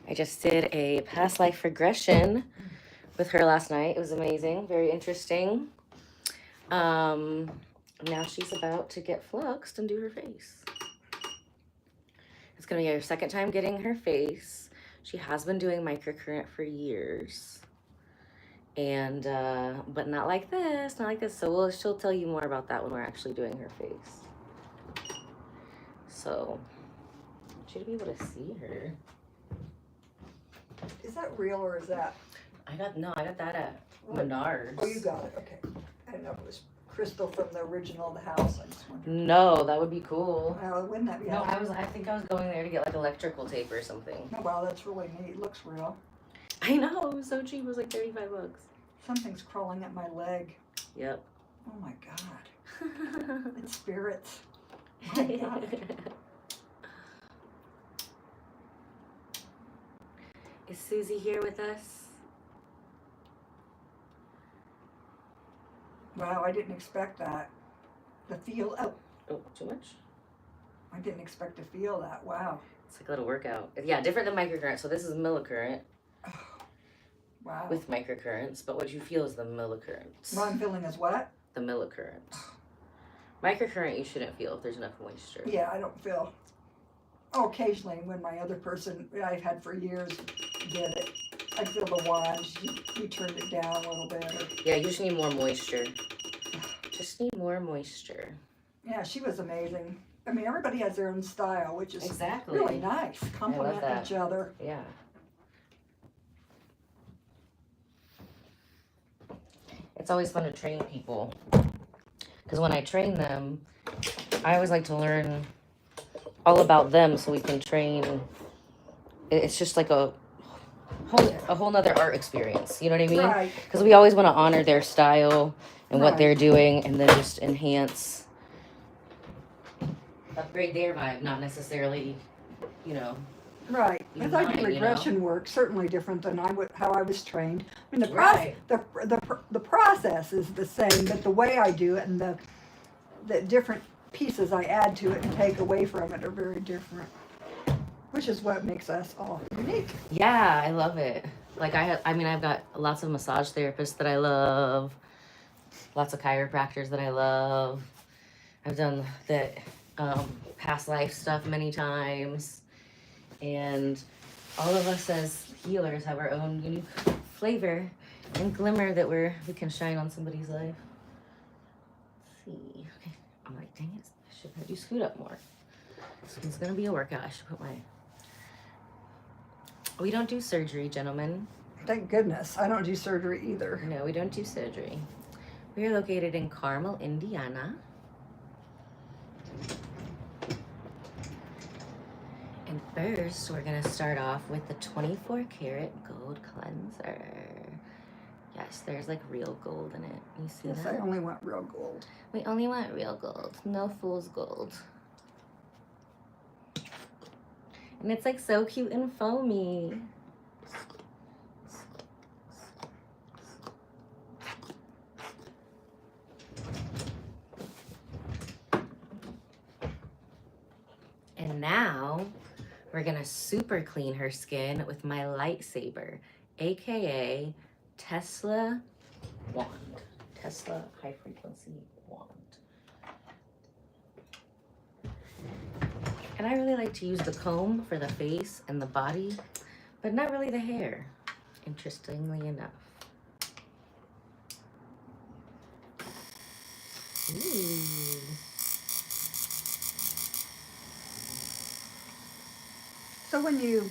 I just did a past life regression with her last night. It was amazing, very interesting. Now she's about to get fluxed and do her face. It's gonna be her second time getting her face. She has been doing microcurrent for years. And, but not like this, not like this. So she'll tell you more about that when we're actually doing her face. So, I want you to be able to see her. Is that real or is that? I got that at Menards. Oh, you got it. Okay. I didn't know if it was crystal from the original of the house. I just wondered. No, that would be cool. Well, wouldn't that be? No, I think I was going there to get like electrical tape or something. Oh, wow, that's really neat. It looks real. I know, it was so cheap. It was like $35. Something's crawling at my leg. Yep. Oh my God. It's spirits. My God. Is Susie here with us? Wow, I didn't expect that. The feel. Oh, too much? I didn't expect to feel that. Wow. It's like a little workout. Yeah, different than microcurrent. So this is millicurrent. Oh, wow. With microcurrents, but what you feel is the millicurrents. What I'm feeling is what? The millicurrents. Microcurrent you shouldn't feel if there's enough moisture. Yeah, I don't feel. Oh, occasionally when my other person I've had for years did it, I feel the wands. You turned it down a little bit. Or... Yeah, you just need more moisture. Just need more moisture. Yeah, she was amazing. I mean, everybody has their own style, which is exactly really nice. Complement each other. Yeah. It's always fun to train people. Because when I train them, I always like to learn all about them so we can train. It's just like a whole nother art experience. You know what I mean? Right. Because we always want to honor their style and what they're doing and then just enhance, upgrade their vibe, not necessarily, you know. Right. As I do regression work, certainly different than how I was trained. I mean, the process is the same, but the way I do it and the different pieces I add to it and take away from it are very different, which is what makes us all unique. Yeah, I love it. Like I've got lots of massage therapists that I love, lots of chiropractors that I love. I've done the past life stuff many times. And all of us as healers have our own unique flavor and glimmer that we can shine on somebody's life. Let's see. Okay. I'm like, dang it. I should have you scoot up more. This one's going to be a workout. I should put my... We don't do surgery, gentlemen. Thank goodness. I don't do surgery either. No, we don't do surgery. We are located in Carmel, Indiana. And first, we're going to start off with the 24 karat gold cleanser. Yes, there's like real gold in it. You see that? Yes, I only want real gold. We only want real gold. No fool's gold. And it's like so cute and foamy. And now we're gonna super clean her skin with my lightsaber, aka Tesla wand. Tesla high frequency wand. And I really like to use the comb for the face and the body, but not really the hair, interestingly enough. Ooh. So when you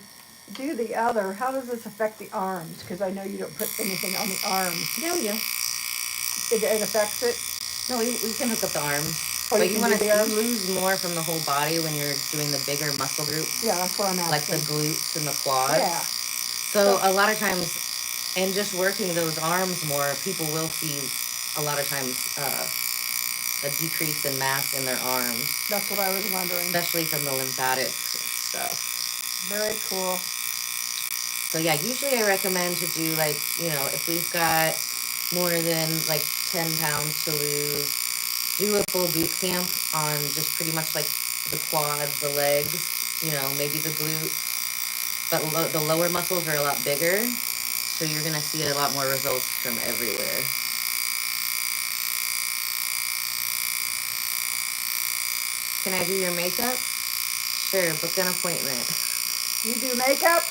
do the other, how does this affect the arms? Because I know you don't put anything on the arms. Yeah, we do. It affects it? No, we can hook up the arms. Oh, but you want to lose more from the whole body when you're doing the bigger muscle groups. Yeah, that's what I'm asking. Like the glutes and the quads. Yeah. So a lot of times, in just working those arms more, people will see a lot of times a decrease in mass in their arms. That's what I was wondering. Especially from the lymphatic stuff. Very cool. So yeah, usually I recommend to do like, you know, if we've got more than like 10 pounds to lose, do a full boot camp on just pretty much like the quads, the legs, you know, maybe the glutes, but the lower muscles are a lot bigger, so you're gonna see a lot more results from everywhere. Can I do your makeup? Sure, book an appointment. You do makeup?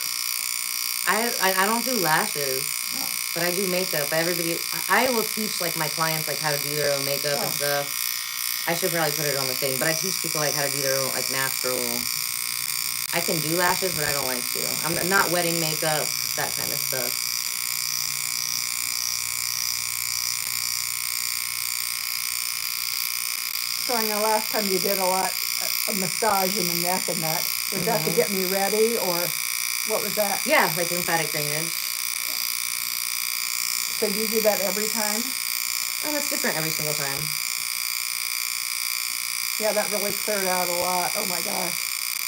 I don't do lashes, Oh. but I do makeup. I will teach like my clients like how to do their own makeup and stuff. I should probably put it on the thing, but I teach people like how to do their own like natural. I can do lashes, but I don't like to. I'm not wedding makeup, that kind of stuff. So I know last time you did a lot of massage in the neck and that. Was that to get me ready, or what was that? Yeah, like lymphatic drainage. So do you do that every time? Oh, that's different every single time. Yeah, that really cleared out a lot. Oh my gosh.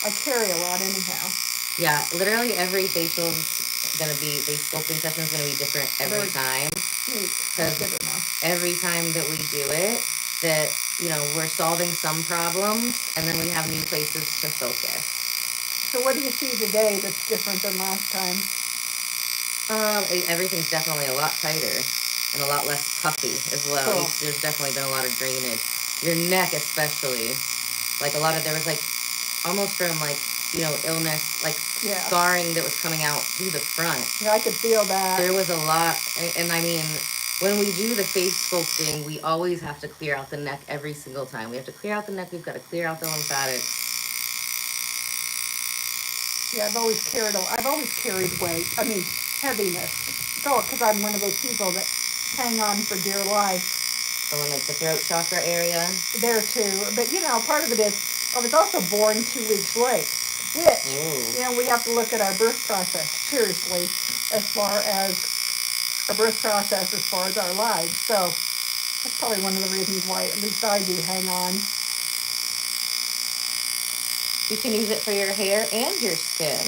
I carry a lot anyhow. Yeah, literally every facial sculpting session is going to be different every time. Because every time that we do it, that, you know, we're solving some problems, and then we have new places to focus. So what do you see today that's different than last time? Everything's definitely a lot tighter and a lot less puffy as well. Cool. There's definitely been a lot of drainage. Your neck especially, like a lot of, there was like almost from like, you know, illness, like scarring that was coming out through the front. Yeah, I could feel that. There was a lot, and I mean, when we do the face sculpting, we always have to clear out the neck every single time. We have to clear out the neck, we've got to clear out the lymphatics. Yeah, I've always carried weight. I mean, heaviness. So, because I'm one of those people that hang on for dear life. So in like the throat chakra area? There too. But, you know, part of it is, I was also born 2 weeks late. Which, you know, we have to look at our birth process seriously as far as our birth process as far as our lives. So, that's probably one of the reasons why at least I do hang on. You can use it for your hair and your skin.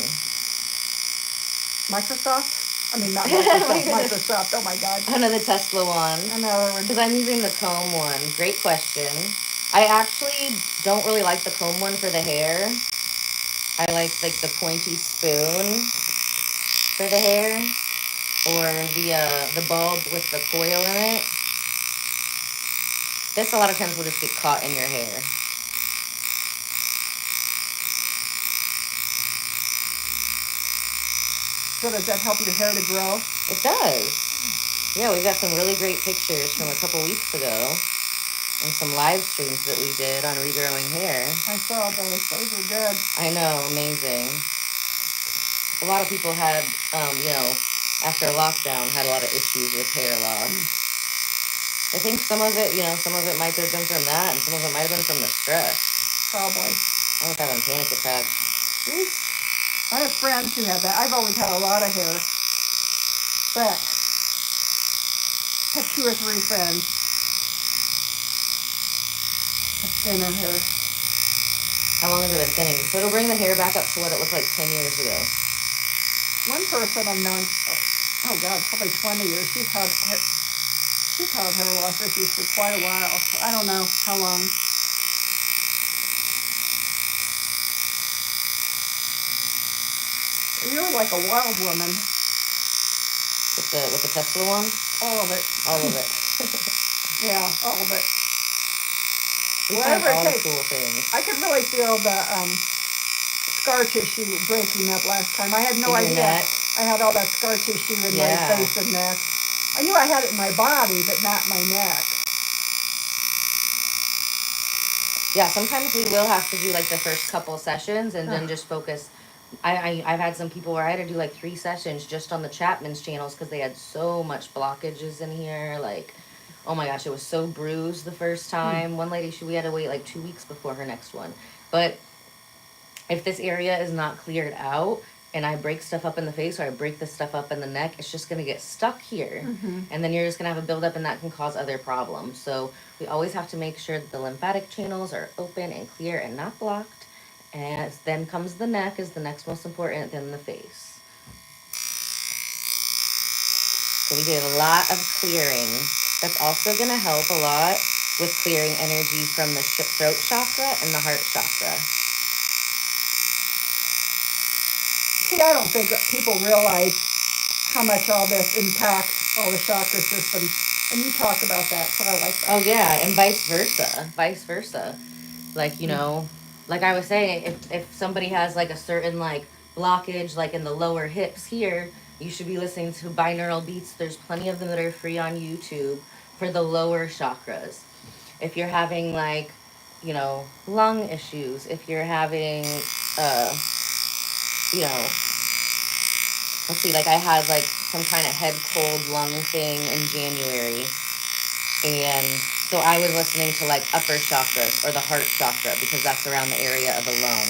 Microsoft? I mean, not Microsoft, Microsoft, oh my God. Another Tesla one. Another one. Because I'm using the comb one. Great question. I actually don't really like the comb one for the hair. I like the pointy spoon for the hair. Or the bulb with the coil in it. This a lot of times will just get caught in your hair. So does that help your hair to grow? It does. Yeah, we got some really great pictures from a couple weeks ago. And some live streams that we did on regrowing hair. I saw those. Those were good. I know, amazing. A lot of people had, you know, after lockdown, had a lot of issues with hair loss. I think some of it, you know, some of it might have been from that, and some of it might have been from the stress. Probably. I was having panic attacks. Oof. I have friends who have that. I've always had a lot of hair. But I have 2 or 3 friends with thinner hair. How long has it been thinning? So it'll bring the hair back up to what it looked like 10 years ago. One person I've known, oh God, probably 20 years. She's had hair loss issues for quite a while. I don't know how long. You're like a wild woman. With the Tesla one? All of it. All of it. Yeah, all of it. Whatever it takes. Cool things. I could really feel the scar tissue breaking up last time. I had no idea. I had all that scar tissue in my face and neck. I knew I had it in my body, but not my neck. Yeah, sometimes we will have to do like the first couple sessions and then just focus. I've had some people where I had to do like 3 sessions just on the Chapman's channels because they had so much blockages in here. Like, oh my gosh, it was so bruised the first time. One lady, we had to wait like 2 weeks before her next one. But if this area is not cleared out and I break stuff up in the face or I break this stuff up in the neck, it's just going to get stuck here. And then you're just going to have a buildup and that can cause other problems. So we always have to make sure that the lymphatic channels are open and clear and not blocked. And then comes the neck is the next most important, then the face. So we did a lot of clearing. That's also going to help a lot with clearing energy from the throat chakra and the heart chakra. See, I don't think that people realize how much all this impacts all the chakra systems. And you talk about that, so I like that. Oh yeah, and vice versa. Like, you know, like I was saying, if somebody has like a certain like blockage, like in the lower hips here, you should be listening to binaural beats. There's plenty of them that are free on YouTube for the lower chakras. If you're having like, you know, lung issues, if you're having, you know, let's see, like I had like some kind of head cold lung thing in January, and so I was listening to like upper chakras or the heart chakra because that's around the area of the lung.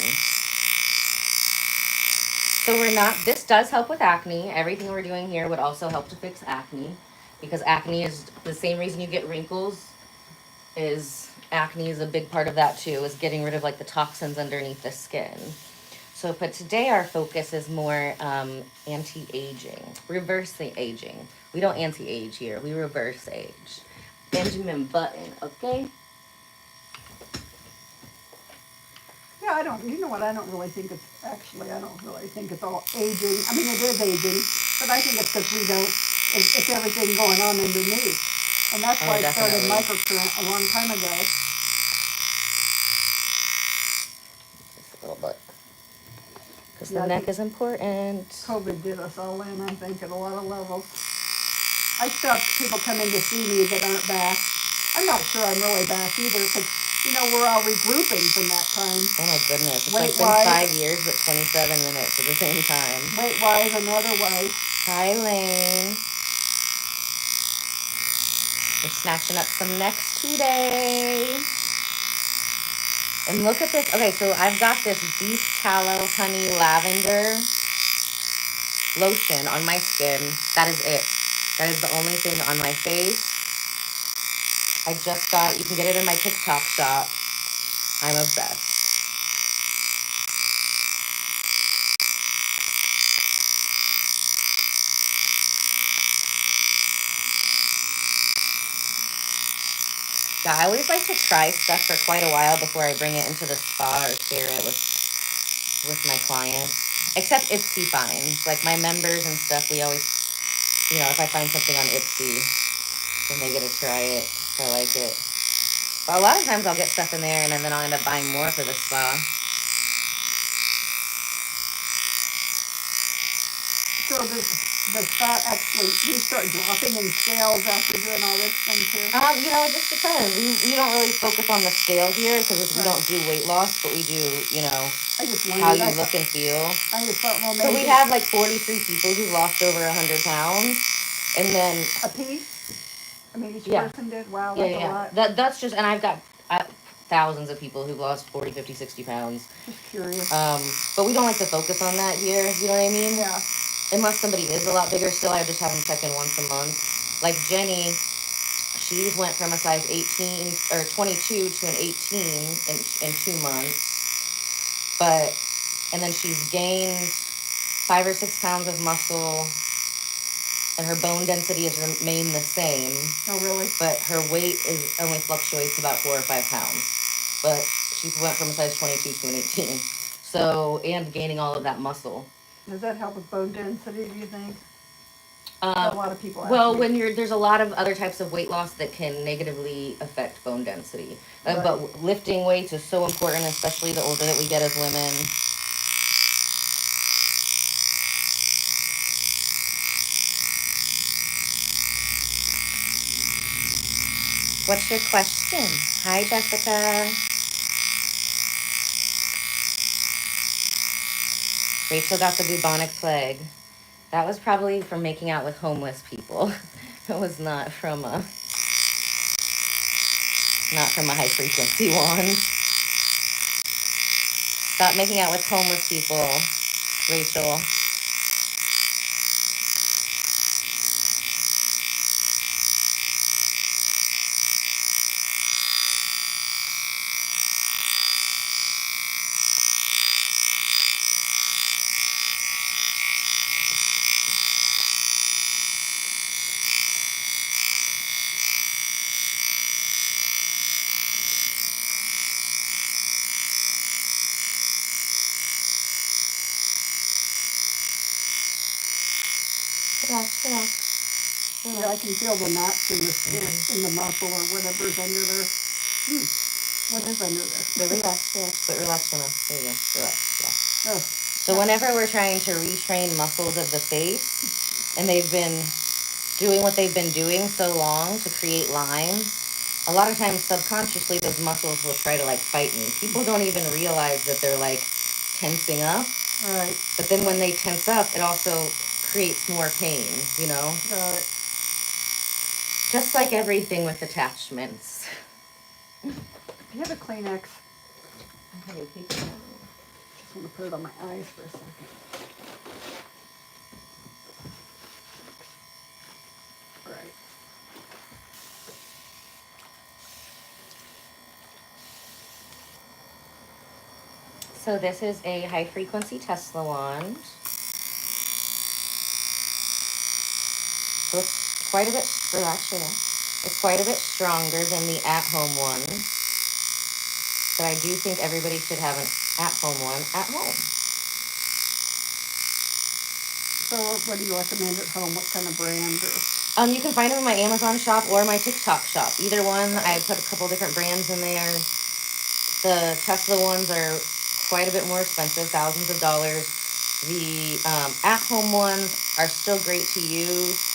So we're not, this does help with acne. Everything we're doing here would also help to fix acne, because acne is the same reason you get wrinkles. Is acne is a big part of that too, is getting rid of like the toxins underneath the skin. So, but today our focus is more anti-aging, reverse the aging. We don't anti-age here, we reverse age. Benjamin Button, okay? Yeah, I don't, you know what, I don't really think it's, actually, I don't really think it's all aging. I mean, it is aging, but I think it's because we don't, it's everything going on underneath. And that's why I started microcurrent a long time ago. Just a little bit. Because the neck is important. COVID did us all in, I think, at a lot of levels. I still have people coming to see me that aren't back. I'm not sure I'm really back either, because, you know, we're all regrouping from that time. Oh my goodness, it's like been 5 years, but 27 minutes at the same time. Weight-wise and otherwise. Hi, Lane. We're snatching up some necks today. And look at this. Okay, so I've got this beef tallow honey lavender lotion on my skin. That is it. That is the only thing on my face. I just got, you can get it in my TikTok shop. I'm obsessed. Yeah, I always like to try stuff for quite a while before I bring it into the spa or share it with my clients. Except Ipsy finds. Like my members and stuff, we always, you know, if I find something on Ipsy, then they get to try it if I like it. But a lot of times I'll get stuff in there and then I'll end up buying more for the spa. So does that actually, you start dropping in scales after doing all this thing too? You know, it just depends. We don't really focus on the scale here because we don't do weight loss, but we do, you know, how you look and feel. I just thought, well, maybe. So we have like 43 people who lost over 100 pounds, and then a piece. I mean, each person did. Wow, that's a lot. That's just, and I've got thousands of people who've lost 40, 50, 60 pounds. Just curious. But we don't like to focus on that here. You know what I mean? Yeah. Unless somebody is a lot bigger still, I just have them check in once a month. Like Jenny, she went from a size 18 or 22 to an 18 in 2 months. But, and then she's gained 5 or 6 pounds of muscle, and her bone density has remained the same. Oh, really? But her weight is only fluctuates about 4 or 5 pounds. But she went from a size 22 to an 18. So, and gaining all of that muscle. Does that help with bone density, do you think? A lot of people. Well, when there's a lot of other types of weight loss that can negatively affect bone density. Right. But lifting weights is so important, especially the older that we get as women. What's your question? Hi, Jessica. Rachel got the bubonic plague. That was probably from making out with homeless people. It was not from a high frequency one. Stop making out with homeless people, Rachel. Relax, relax. Yeah, I can feel the knots in the skin, in the muscle or whatever's under there. What is under there? But relax, relax. But relax for now. There you go. Relax. Yeah. Oh, So whenever we're trying to retrain muscles of the face, and they've been doing what they've been doing so long to create lines, a lot of times subconsciously those muscles will try to like fight me. People don't even realize that they're like tensing up. right. But then when they tense up, it also creates more pain, you know? Got it. Just like everything with attachments. Do you have a Kleenex? I have a paper. Just want to put it on my eyes for a second. Right. So this is a high frequency Tesla wand. So it's quite a bit, relax, it's quite a bit stronger than the at-home ones. But I do think everybody should have an at-home one at home. So what do you recommend at home? What kind of brand? Or? You can find them in my Amazon shop or my TikTok shop. Either one, I put a couple different brands in there. The Tesla ones are quite a bit more expensive, thousands of dollars. The at-home ones are still great to use.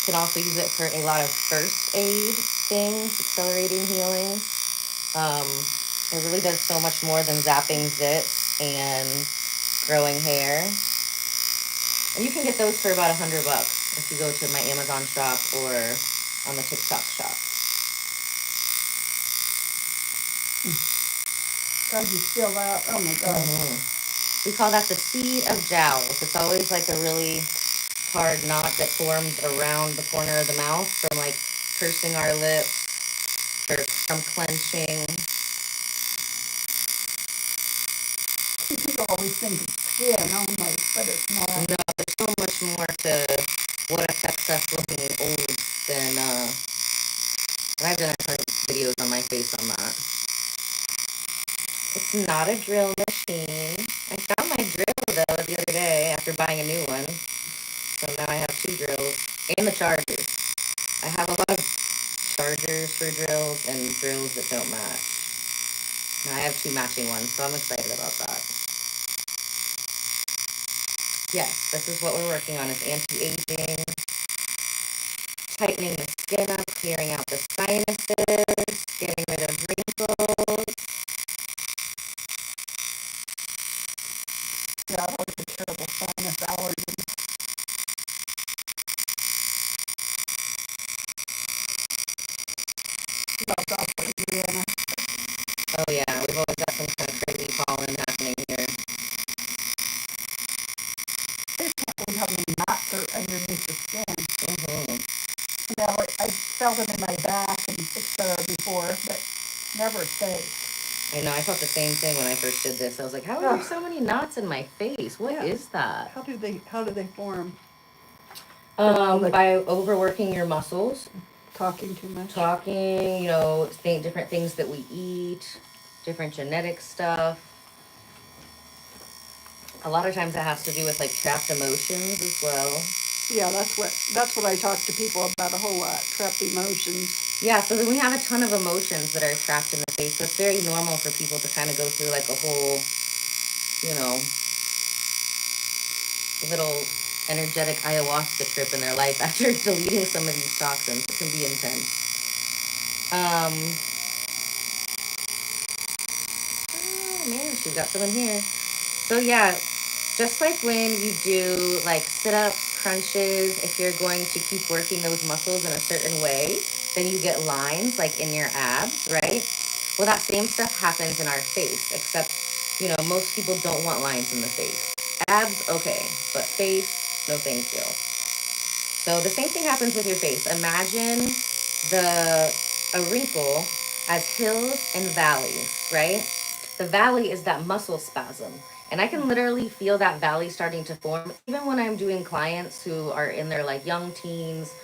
You can also use it for a lot of first aid things, accelerating healing. It really does so much more than zapping zits and growing hair. And you can get those for about $100 if you go to my Amazon shop or on the TikTok shop. God, you feel that? Oh my God. We call that the seed of jowls. It's always like a really hard knot that forms around the corner of the mouth from like pursing our lips or from clenching. People always think it's skin only, but it's not. No, there's so much more to what affects us looking old than, and I've done a ton of videos on my face on that. It's not a drill machine. I found my drill though the other day after buying a new one. So now I have 2 drills and the chargers. I have a lot of chargers for drills and drills that don't match. Now I have 2 matching ones, so I'm excited about that. Yes, this is what we're working on, is anti-aging, tightening the skin up, clearing out the sinuses, getting rid of wrinkles. Yeah, I've always had terrible sinus allergies. Oh yeah, we've always got some kind of crazy pollen happening here. I just can't believe how many knots are underneath the skin. Now, I felt them in my back and etc. before, but never face. I know, I felt the same thing when I first did this. I was like, how are there so many knots in my face? What is that? How do they form? By overworking your muscles. Talking too much. Talking, different things that we eat, different genetic stuff. A lot of times it has to do with like trapped emotions as well. Yeah, that's what I talk to people about a whole lot, trapped emotions. Yeah, so then we have a ton of emotions that are trapped in the face. So it's very normal for people to kind of go through like a whole, little energetic ayahuasca trip in their life after deleting some of these toxins. It can be intense. Oh man, she's got some in here. So yeah, just like when you do like sit-ups, crunches, if you're going to keep working those muscles in a certain way, then you get lines like in your abs, right? Well, that same stuff happens in our face, except, most people don't want lines in the face. Abs, okay, but face, no thank you. So the same thing happens with your face. Imagine a wrinkle as hills and valleys, right? The valley is that muscle spasm. And I can literally feel that valley starting to form. Even when I'm doing clients who are in their like young teens,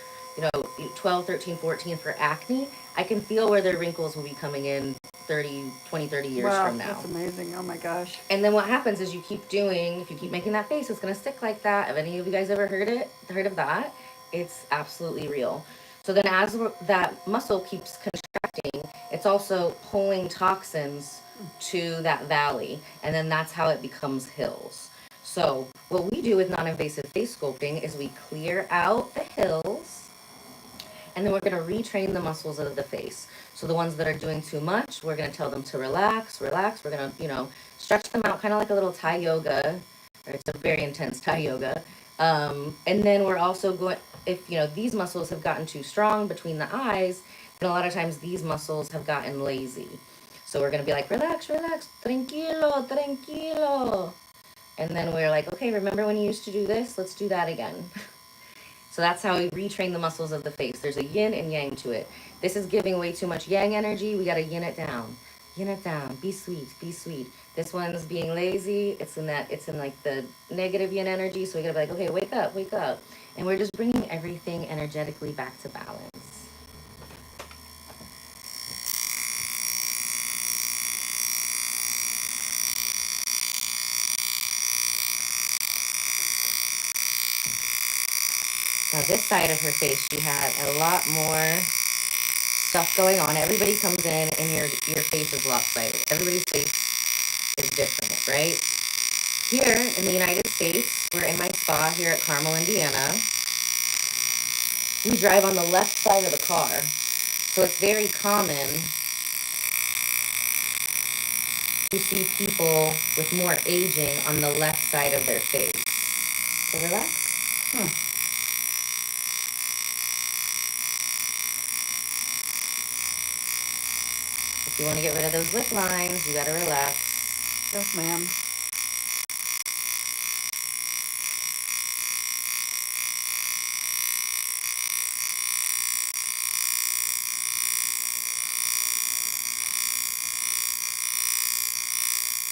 12, 13, 14 for acne, I can feel where their wrinkles will be coming in 20, 30 years Wow, from now. that's amazing. Oh my gosh. And then what happens is if you keep making that face, it's going to stick like that. Have any of you guys ever heard of that? It's absolutely real. So then as that muscle keeps contracting, it's also pulling toxins to that valley. And then that's how it becomes hills. So what we do with non-invasive face sculpting is we clear out the hills, and then we're going to retrain the muscles of the face. So the ones that are doing too much, we're going to tell them to relax. We're going to, stretch them out, kind of like a little Thai yoga. Or it's a very intense Thai yoga. And then we're also going, if, these muscles have gotten too strong between the eyes, then a lot of times these muscles have gotten lazy. So we're going to be like, relax, relax, tranquilo, tranquilo. And then we're like, okay, remember when you used to do this? Let's do that again. So that's how we retrain the muscles of the face. There's a yin and yang to it. This is giving way too much yang energy. We got to yin it down. Yin it down. Be sweet. Be sweet. This one's being lazy. It's in like the negative yin energy. So we got to be like, okay, wake up, wake up. And we're just bringing everything energetically back to balance. Now this side of her face, she had a lot more stuff going on. Everybody comes in and your face is lopsided. Everybody's face is different, right? Here in the United States, we're in my spa here at Carmel, Indiana. We drive on the left side of the car. So it's very common to see people with more aging on the left side of their face. So relax. If you want to get rid of those lip lines, you gotta relax. Yes, ma'am.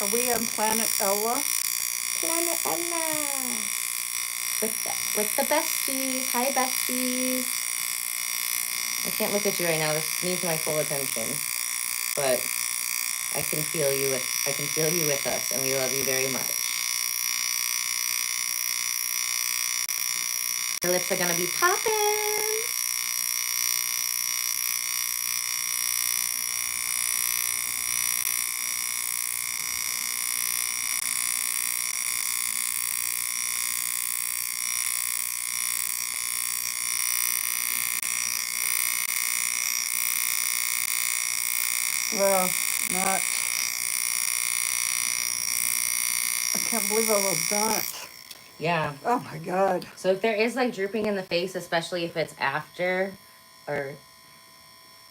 Are we on Planet Ella? Planet Ella. With the besties. Hi, besties. I can't look at you right now. This needs my full attention. But I can feel you with us, and we love you very much. Her lips are gonna be popping. Well, not. I can't believe I was done it. Yeah. Oh my God. So if there is like drooping in the face, especially if it's after or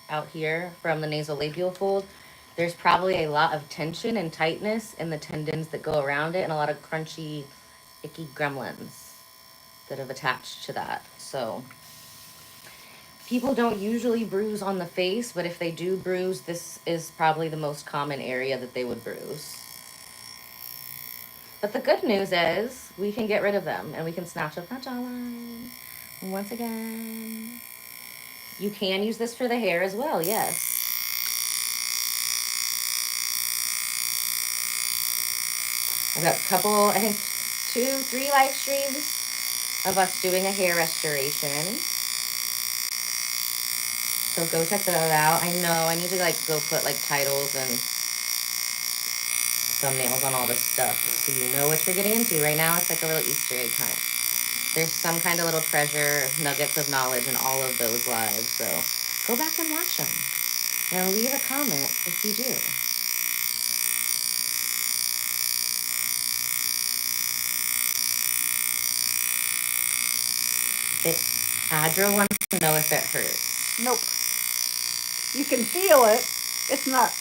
out here from the nasolabial fold, there's probably a lot of tension and tightness in the tendons that go around it, and a lot of crunchy, icky gremlins that have attached to that. So people don't usually bruise on the face, but if they do bruise, this is probably the most common area that they would bruise. But the good news is we can get rid of them and we can snatch up that jawline. Once again, you can use this for the hair as well, yes. I've got a couple, I think 2, 3 live streams of us doing a hair restoration. So go check that out. I know I need to like go put like titles and thumbnails on all this stuff so you know what you're getting into. Right now it's like a little Easter egg hunt. There's some kind of little treasure, nuggets of knowledge in all of those lives. So go back and watch them. And leave a comment if you do. Adra wants to know if it hurts. Nope. You can feel it. It's not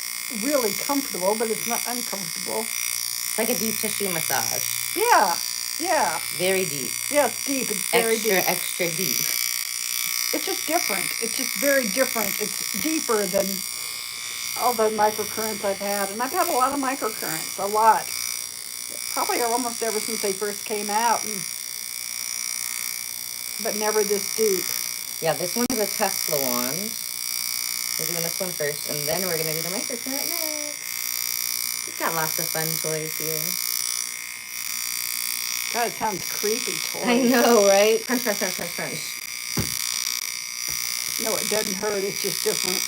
really comfortable, but it's not uncomfortable. It's like a deep tissue massage. Yeah. Yeah. Very deep. Yeah, it's deep. It's very deep. Extra deep. It's just different. It's just very different. It's deeper than all the microcurrents I've had. And I've had a lot of microcurrents. A lot. Probably almost ever since they first came out. But never this deep. Yeah, this one's a Tesla wand. We're doing this one first, and then we're gonna do the microcurrent next. We've got lots of fun toys here. God, it sounds creepy, toy. I know, right? Crunch, crunch, crunch, crunch, crunch. No, it doesn't hurt. It's just different.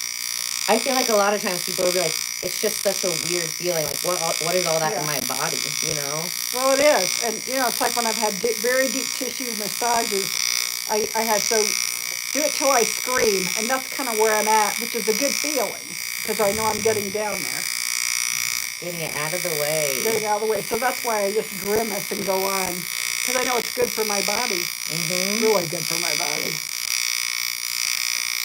I feel like a lot of times people will be like, it's just such a weird feeling. Like, what is all that in my body, you know? Well, it is. And, you know, it's like when I've had very deep tissue massages, I have to do it till I scream. And that's kind of where I'm at, which is a good feeling because I know I'm getting down there. Getting it out of the way. Getting out of the way. So that's why I just grimace and go on. Because I know it's good for my body. Mm-hmm. Really good for my body.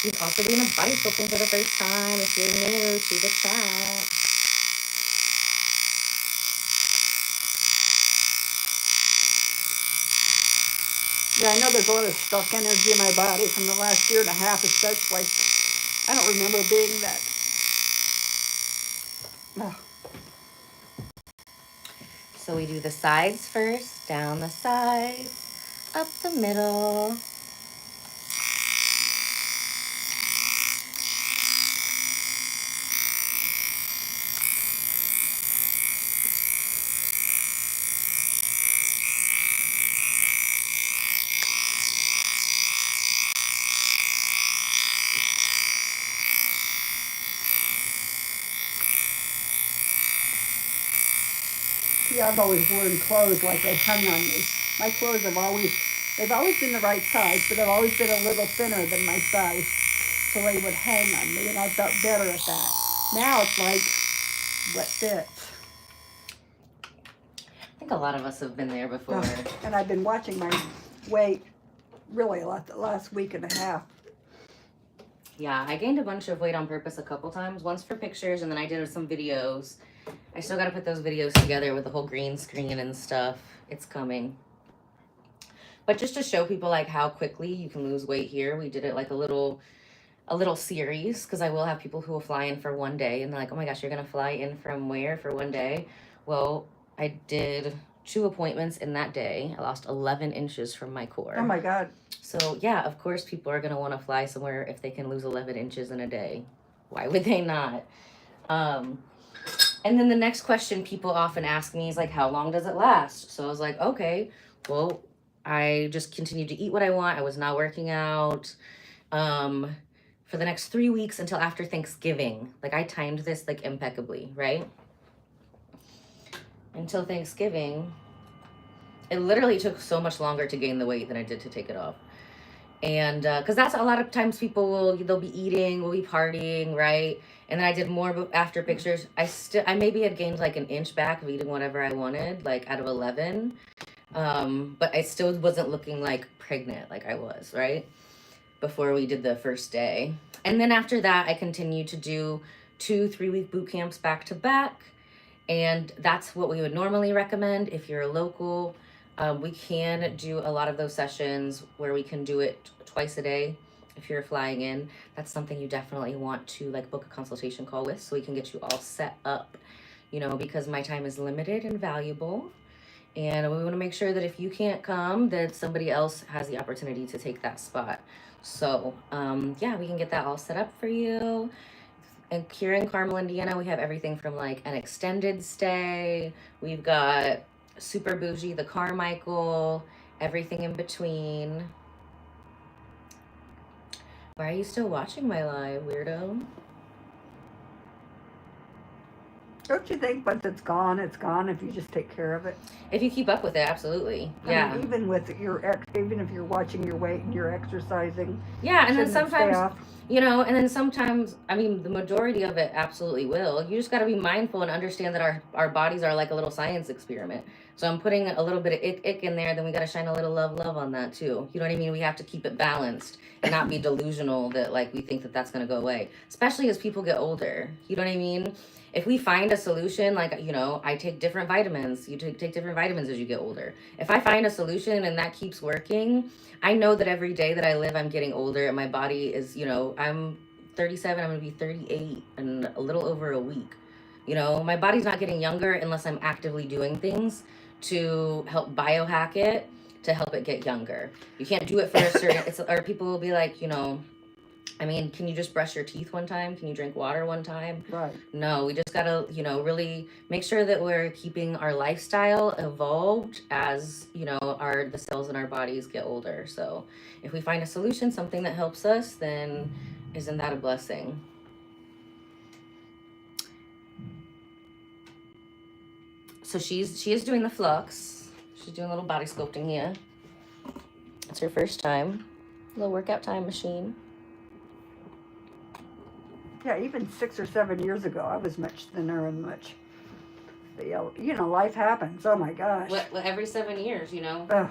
She's also doing a body sculpting for the first time. If you're new to the chat. Yeah, I know there's a lot of stuck energy in my body from the last year and a half, especially. I don't remember being that. Oh. So we do the sides first, down the sides, up the middle. See, I've always worn clothes like they hung on me. My clothes they've always been the right size, but I've always been a little thinner than my size. So they would hang on me, and I felt better at that. Now it's like, what fits? I think a lot of us have been there before. And I've been watching my weight really a lot the last week and a half. Yeah, I gained a bunch of weight on purpose a couple times. Once for pictures, and then I did some videos. I still got to put those videos together with the whole green screen and stuff. It's coming. But just to show people like how quickly you can lose weight here, we did it like a little series, because I will have people who will fly in for one day and they're like, oh my gosh, you're gonna fly in from where for one day? Well, I did 2 appointments in that day. I lost 11 inches from my core. Oh my God. So yeah, of course people are gonna want to fly somewhere if they can lose 11 inches in a day. Why would they not? And then the next question people often ask me is like, how long does it last? So I was like, okay, well, I just continued to eat what I want. I was not working out for the next 3 weeks until after Thanksgiving. Like I timed this like impeccably, right? Until Thanksgiving. It literally took so much longer to gain the weight than I did to take it off. And because that's a lot of times people they'll be eating, we'll be partying, right? And then I did more after pictures. I maybe had gained like an inch back of eating whatever I wanted, like out of 11. But I still wasn't looking like pregnant like I was, right? Before we did the first day. And then after that, I continued to do 2 3-week boot camps back to back. And that's what we would normally recommend if you're a local. We can do a lot of those sessions where we can do it twice a day if you're flying in. That's something you definitely want to like book a consultation call with so we can get you all set up, you know, because my time is limited and valuable. And we want to make sure that if you can't come, that somebody else has the opportunity to take that spot. So yeah, we can get that all set up for you. And here in Carmel, Indiana, we have everything from like an extended stay. We've got super bougie, the Carmichael, everything in between. Why are you still watching my live, weirdo? Don't you think once it's gone if you just take care of it? If you keep up with it, absolutely. Yeah. I mean, even with even if you're watching your weight and you're exercising. Yeah, and then sometimes, you know, and then sometimes, I mean, the majority of it absolutely will. You just got to be mindful and understand that our bodies are like a little science experiment. So I'm putting a little bit of ick in there, then we got to shine a little love on that too. You know what I mean? We have to keep it balanced and not be delusional that like we think that that's going to go away, especially as people get older. You know what I mean? If we find a solution, like, you know, I take different vitamins. You take different vitamins as you get older. If I find a solution and that keeps working, I know that every day that I live, I'm getting older and my body is, you know, I'm 37, I'm going to be 38 in a little over a week. You know, my body's not getting younger unless I'm actively doing things to help biohack it, to help it get younger. You can't do it for a certain, or people will be like, you know, I mean, can you just brush your teeth one time? Can you drink water one time? Right. No, we just gotta, you know, really make sure that we're keeping our lifestyle evolved as, you know, the cells in our bodies get older. So if we find a solution, something that helps us, then isn't that a blessing? So she is doing the flux. She's doing a little body sculpting here. It's her first time. A little workout time machine. Yeah, even 6 or 7 years ago, I was much thinner and much. But yeah, you know, life happens. Oh my gosh. Well, every 7 years, you know,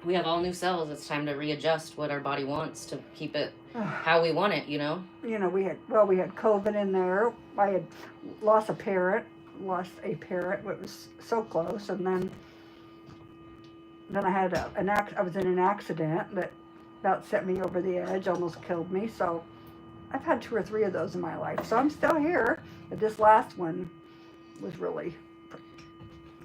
we have all new cells. It's time to readjust what our body wants to keep it how we want it, you know. You know, we had COVID in there. I had lost a parrot. It was so close, and then I had I was in an accident that about set me over the edge, almost killed me. So I've had 2 or 3 of those in my life. So I'm still here. But this last one was really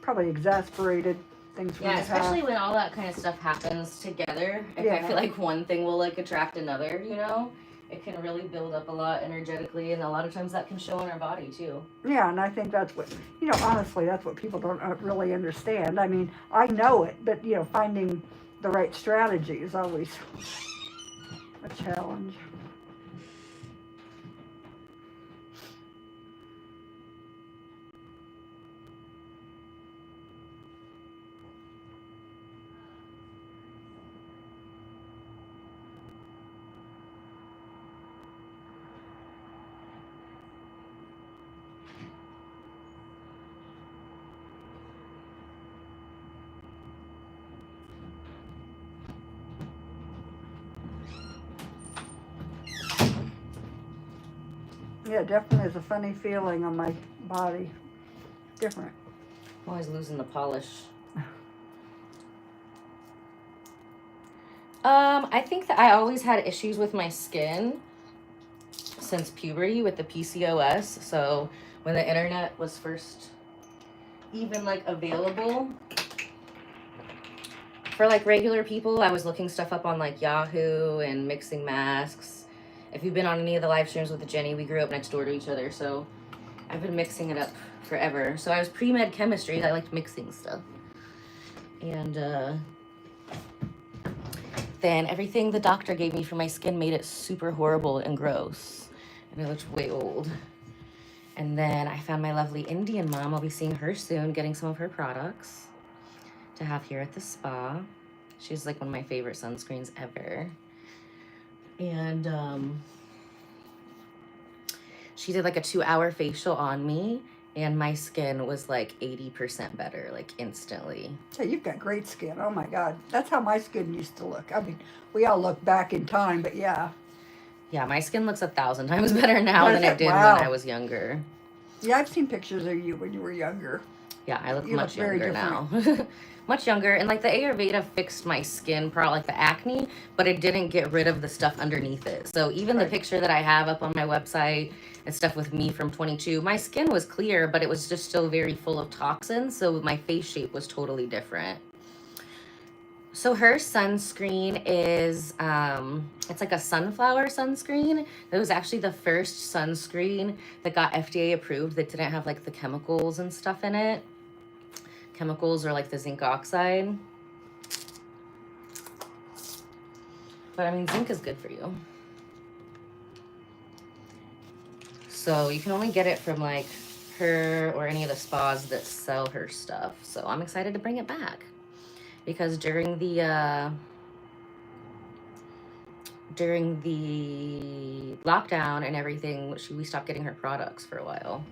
probably exasperated things from the past. Especially when all that kind of stuff happens together. I feel like one thing will like attract another, you know. It can really build up a lot energetically, and a lot of times that can show in our body too. Yeah, and I think that's what, you know, honestly, that's what people don't really understand. I mean, I know it, but, you know, finding the right strategy is always a challenge. Yeah, definitely is a funny feeling on my body. Different. I'm always losing the polish. I think that I always had issues with my skin since puberty with the PCOS. So when the internet was first even like available for like regular people, I was looking stuff up on like Yahoo and mixing masks. If you've been on any of the live streams with Jenny, we grew up next door to each other, so I've been mixing it up forever. So I was pre-med chemistry. I liked mixing stuff. And then everything the doctor gave me for my skin made it super horrible and gross. And I looked way old. And then I found my lovely Indian mom. I'll be seeing her soon, getting some of her products to have here at the spa. She's like one of my favorite sunscreens ever. And she did like a 2-hour facial on me, and my skin was like 80% better, like instantly. Yeah, you've got great skin. Oh my God. That's how my skin used to look. I mean, we all look back in time, but yeah. Yeah, my skin looks 1,000 times better now than it did when I was younger. Yeah, I've seen pictures of you when you were younger. Yeah, I look much younger now. Much younger. And like the Ayurveda fixed my skin, probably like the acne, but it didn't get rid of the stuff underneath it. So even the picture that I have up on my website and stuff with me from 22, my skin was clear, but it was just still very full of toxins. So my face shape was totally different. So her sunscreen is, it's like a sunflower sunscreen. It was actually the first sunscreen that got FDA approved that didn't have like the chemicals and stuff in it. Chemicals are like the zinc oxide. But I mean, zinc is good for you. So you can only get it from like her or any of the spas that sell her stuff. So I'm excited to bring it back. Because during the lockdown and everything, we stopped getting her products for a while.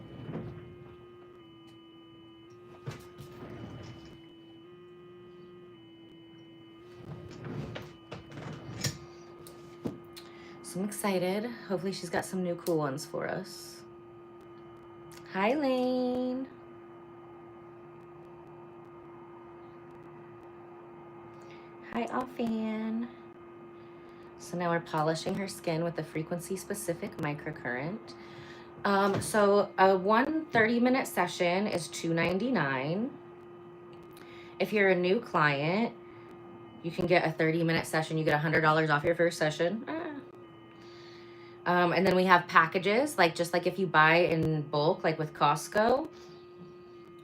So I'm excited. Hopefully she's got some new cool ones for us. Hi, Lane. Hi, Offan. So now we're polishing her skin with a frequency-specific microcurrent. So a 1 30-minute session is $2.99. If you're a new client, you can get a 30-minute session. You get $100 off your first session. And then we have packages, like just like if you buy in bulk, like with Costco.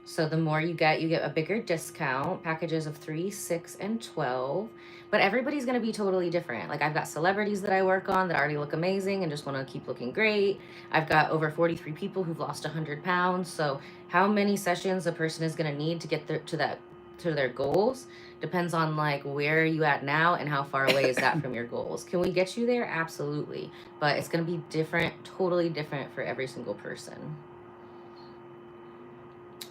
So the more you get a bigger discount, packages of 3, 6, and 12. But everybody's going to be totally different. Like I've got celebrities that I work on that already look amazing and just want to keep looking great. I've got over 43 people who've lost 100 pounds. So how many sessions a person is going to need to get to their goals depends on like where are you at now and how far away is that from your goals. Can we get you there? Absolutely. But it's going to be different, totally different for every single person.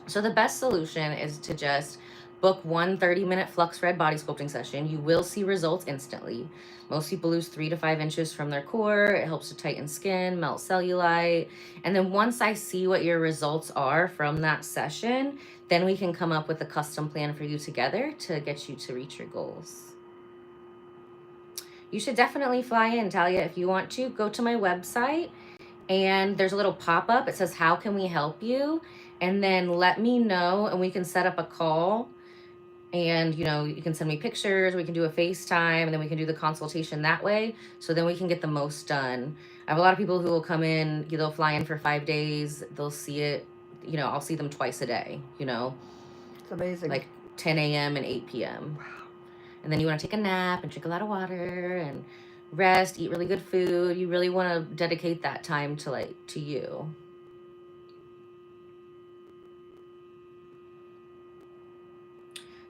So the best solution is to just book one 30-minute Flux Red body sculpting session. You will see results instantly. Most people lose 3 to 5 inches from their core. It helps to tighten skin, melt cellulite. And then once I see what your results are from that session, then we can come up with a custom plan for you together to get you to reach your goals. You should definitely fly in, Talia, if you want to. Go to my website and there's a little pop-up. It says, how can we help you? And then let me know and we can set up a call. And, you know, you can send me pictures, we can do a FaceTime, and then we can do the consultation that way. So then we can get the most done. I have a lot of people who will come in, they'll fly in for 5 days. They'll see it, you know, I'll see them twice a day, you know. It's amazing. Like 10 a.m. and 8 p.m. Wow. And then you want to take a nap and drink a lot of water and rest, eat really good food. You really want to dedicate that time to you.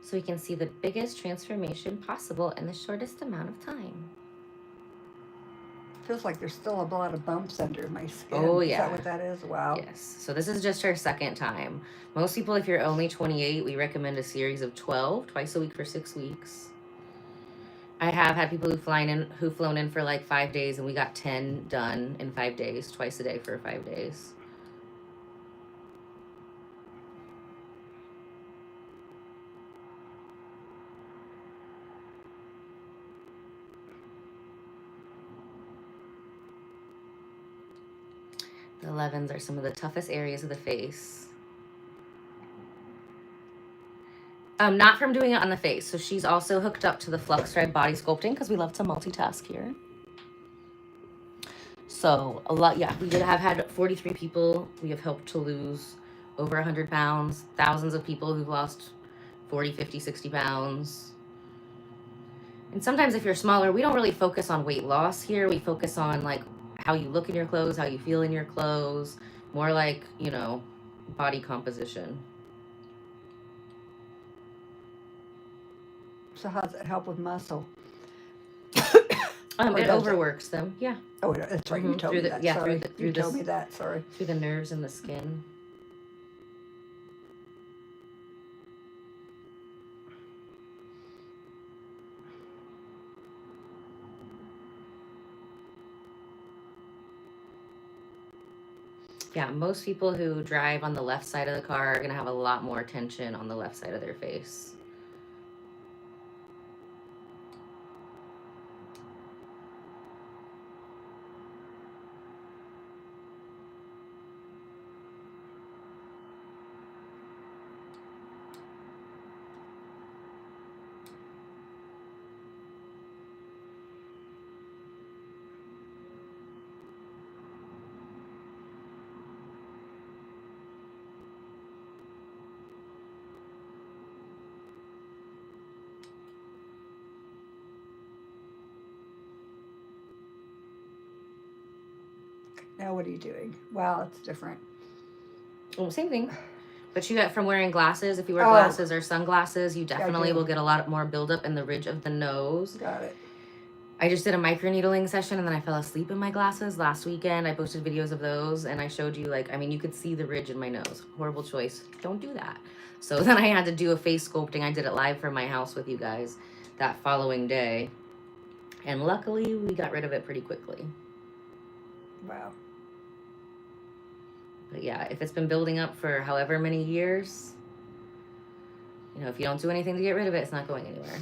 So we can see the biggest transformation possible in the shortest amount of time. Feels like there's still a lot of bumps under my skin. Oh, yeah. Is that what that is? Wow. Yes. So this is just her second time. Most people, if you're only 28, we recommend a series of 12, twice a week for 6 weeks. I have had people who've flown in for like 5 days, and we got 10 done in 5 days, twice a day for 5 days. The 11s are some of the toughest areas of the face. Not from doing it on the face. So she's also hooked up to the Flux Red body sculpting because we love to multitask here. So a lot, yeah, we have had 43 people we have helped to lose over 100 pounds, thousands of people who've lost 40, 50, 60 pounds. And sometimes if you're smaller, we don't really focus on weight loss here. We focus on like how you look in your clothes, how you feel in your clothes, more like, you know, body composition. So how does it help with muscle? It overworks them. Yeah. Oh, that's right. You told me that. Yeah, sorry. through you told me that. Sorry. Through the nerves and the skin. Yeah, most people who drive on the left side of the car are going to have a lot more tension on the left side of their face. Now what are you doing? Wow, it's different. Well, same thing. But you got from wearing glasses. If you wear glasses or sunglasses, you definitely will get a lot more buildup in the ridge of the nose. Got it. I just did a microneedling session and then I fell asleep in my glasses last weekend. I posted videos of those and I showed you, like, I mean, you could see the ridge in my nose. Horrible choice. Don't do that. So then I had to do a face sculpting. I did it live from my house with you guys that following day. And luckily, we got rid of it pretty quickly. Wow. But yeah, if it's been building up for however many years, you know, if you don't do anything to get rid of it, it's not going anywhere.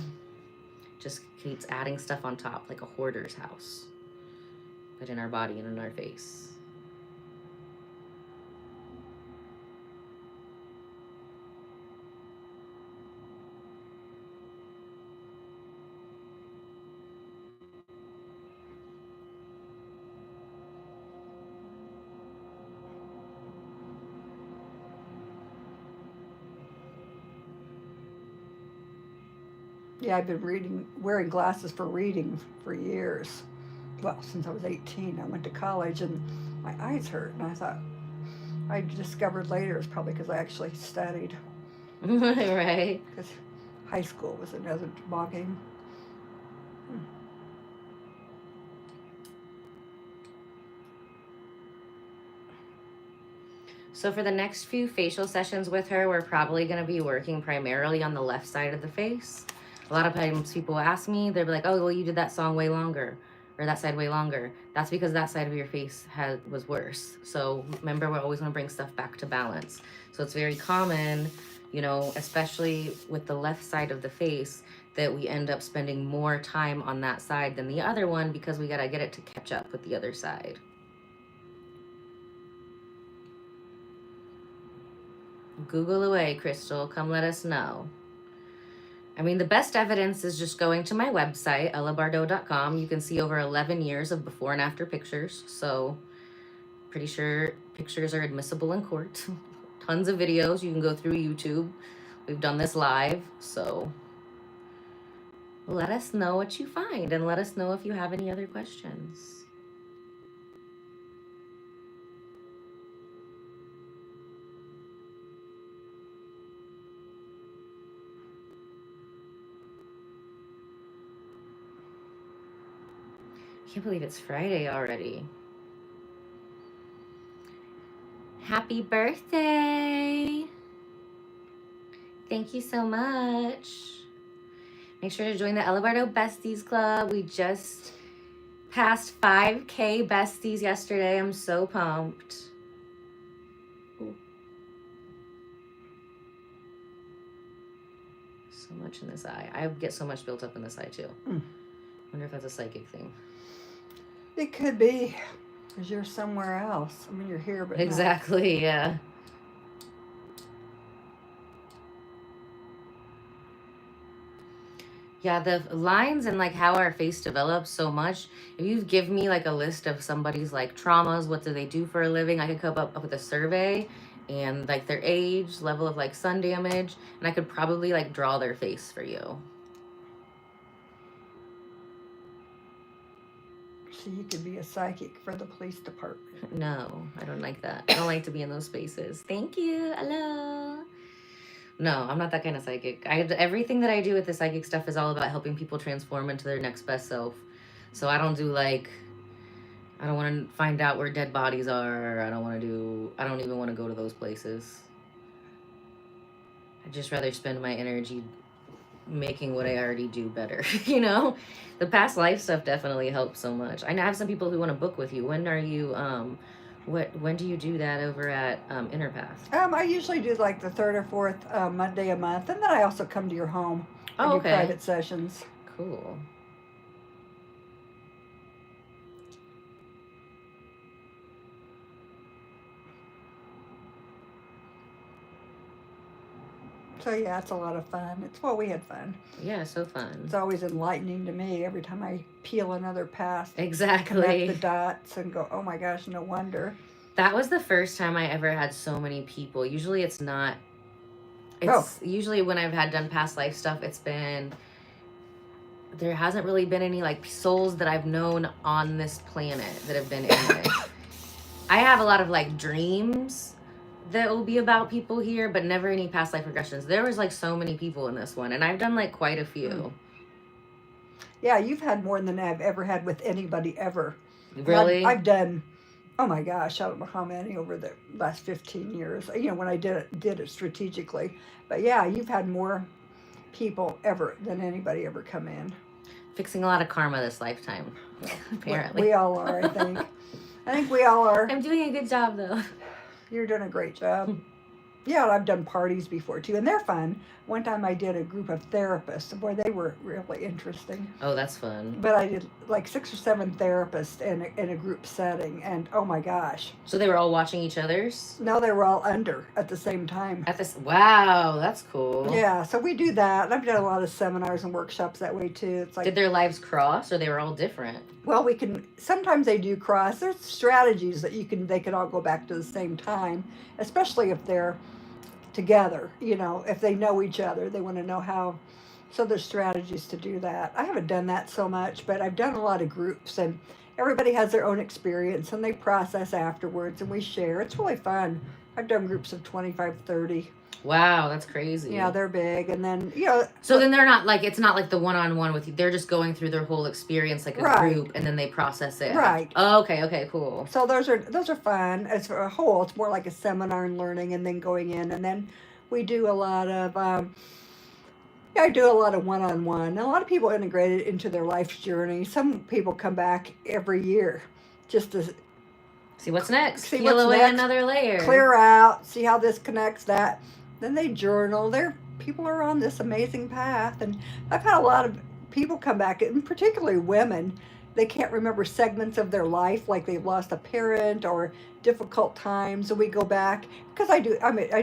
Just keeps adding stuff on top, like a hoarder's house, but in our body and in our face. Yeah, I've been wearing glasses for reading for years. Well, since I was 18, I went to college and my eyes hurt, and I discovered later it's probably because I actually studied. Right. Because high school was another ballgame. So for the next few facial sessions with her, we're probably going to be working primarily on the left side of the face. A lot of times people ask me, they'll be like, oh, well, you did that song way longer, or that side way longer. That's because that side of your face was worse. So remember, we always want to bring stuff back to balance. So it's very common, you know, especially with the left side of the face, that we end up spending more time on that side than the other one because we got to get it to catch up with the other side. Google away, Crystal. Come let us know. I mean, the best evidence is just going to my website, ellabardo.com. You can see over 11 years of before and after pictures. So pretty sure pictures are admissible in court. Tons of videos. You can go through YouTube. We've done this live. So let us know what you find and let us know if you have any other questions. I can't believe it's Friday already. Happy birthday. Thank you so much. Make sure to join the Ella Bardo Besties Club. We just passed 5K besties yesterday. I'm so pumped. Ooh. So much in this eye. I get so much built up in this eye too. Wonder if that's a psychic thing. It could be, because you're somewhere else. I mean, you're here, but exactly, not. Yeah. Yeah, the lines and like how our face develops so much. If you give me like a list of somebody's like traumas, what do they do for a living, I could come up with a survey and like their age, level of like sun damage, and I could probably like draw their face for you. So you could be a psychic for the police department. No, I don't like that. I don't like to be in those spaces. Thank you. Hello. No, I'm not that kind of psychic. Everything that I do with the psychic stuff is all about helping people transform into their next best self. So I don't do like, I don't want to find out where dead bodies are. I don't even want to go to those places. I'd just rather spend my energy making what I already do better. You know, the past life stuff definitely helps so much. I have some people who want to book with you. When are you, when do you do that over at Inner Path? I usually do like the third or fourth Monday a month, and then I also come to your home and do okay. private sessions. Cool. So yeah, it's a lot of fun. We had fun. Yeah, so fun. It's always enlightening to me every time I peel another path. Exactly. Connect the dots and go, oh my gosh, no wonder. That was the first time I ever had so many people. Usually it's not. Usually when I've done past life stuff, there hasn't really been any like souls that I've known on this planet that have been in it. I have a lot of like dreams that will be about people here, but never any past life regressions. There was like so many people in this one, and I've done like quite a few. Yeah, you've had more than I've ever had with anybody ever. Really? I've done, oh my gosh, I don't know how many over the last 15 years, you know, when I did it strategically. But yeah, you've had more people ever than anybody ever come in. Fixing a lot of karma this lifetime, apparently. We all are, I think. I think we all are. I'm doing a good job, though. You're doing a great job. Yeah, I've done parties before, too, and they're fun. One time I did a group of therapists. Boy, they were really interesting. Oh, that's fun. But I did like 6 or 7 therapists in a group setting, and oh my gosh. So they were all watching each other's? No, they were all under at the same time. Wow, that's cool. Yeah, so we do that. And I've done a lot of seminars and workshops that way, too. It's like, did their lives cross, or they were all different? Well, sometimes they do cross. There's strategies that they can all go back to the same time, especially if they're together, you know, if they know each other, they want to know how So there's strategies to do that. I haven't done that so much, but I've done a lot of groups, and everybody has their own experience, and they process afterwards, and we share. It's really fun. I've done groups of 25, 30. Wow, that's crazy. Yeah, they're big. And then, So then they're not like, it's not like the one-on-one with you. They're just going through their whole experience like a group, and then they process it. Right. Oh, okay, cool. So those are fun. As for a whole, it's more like a seminar and learning, and then going in. And then we do a lot of, I do a lot of one-on-one. A lot of people integrate it into their life's journey. Some people come back every year just to see what's next. See Peel what's away next, another layer. Clear out, see how this connects that. Then they journal. People are on this amazing path. And I've had a lot of people come back, and particularly women. They can't remember segments of their life, like they've lost a parent or difficult times. And we go back, because I do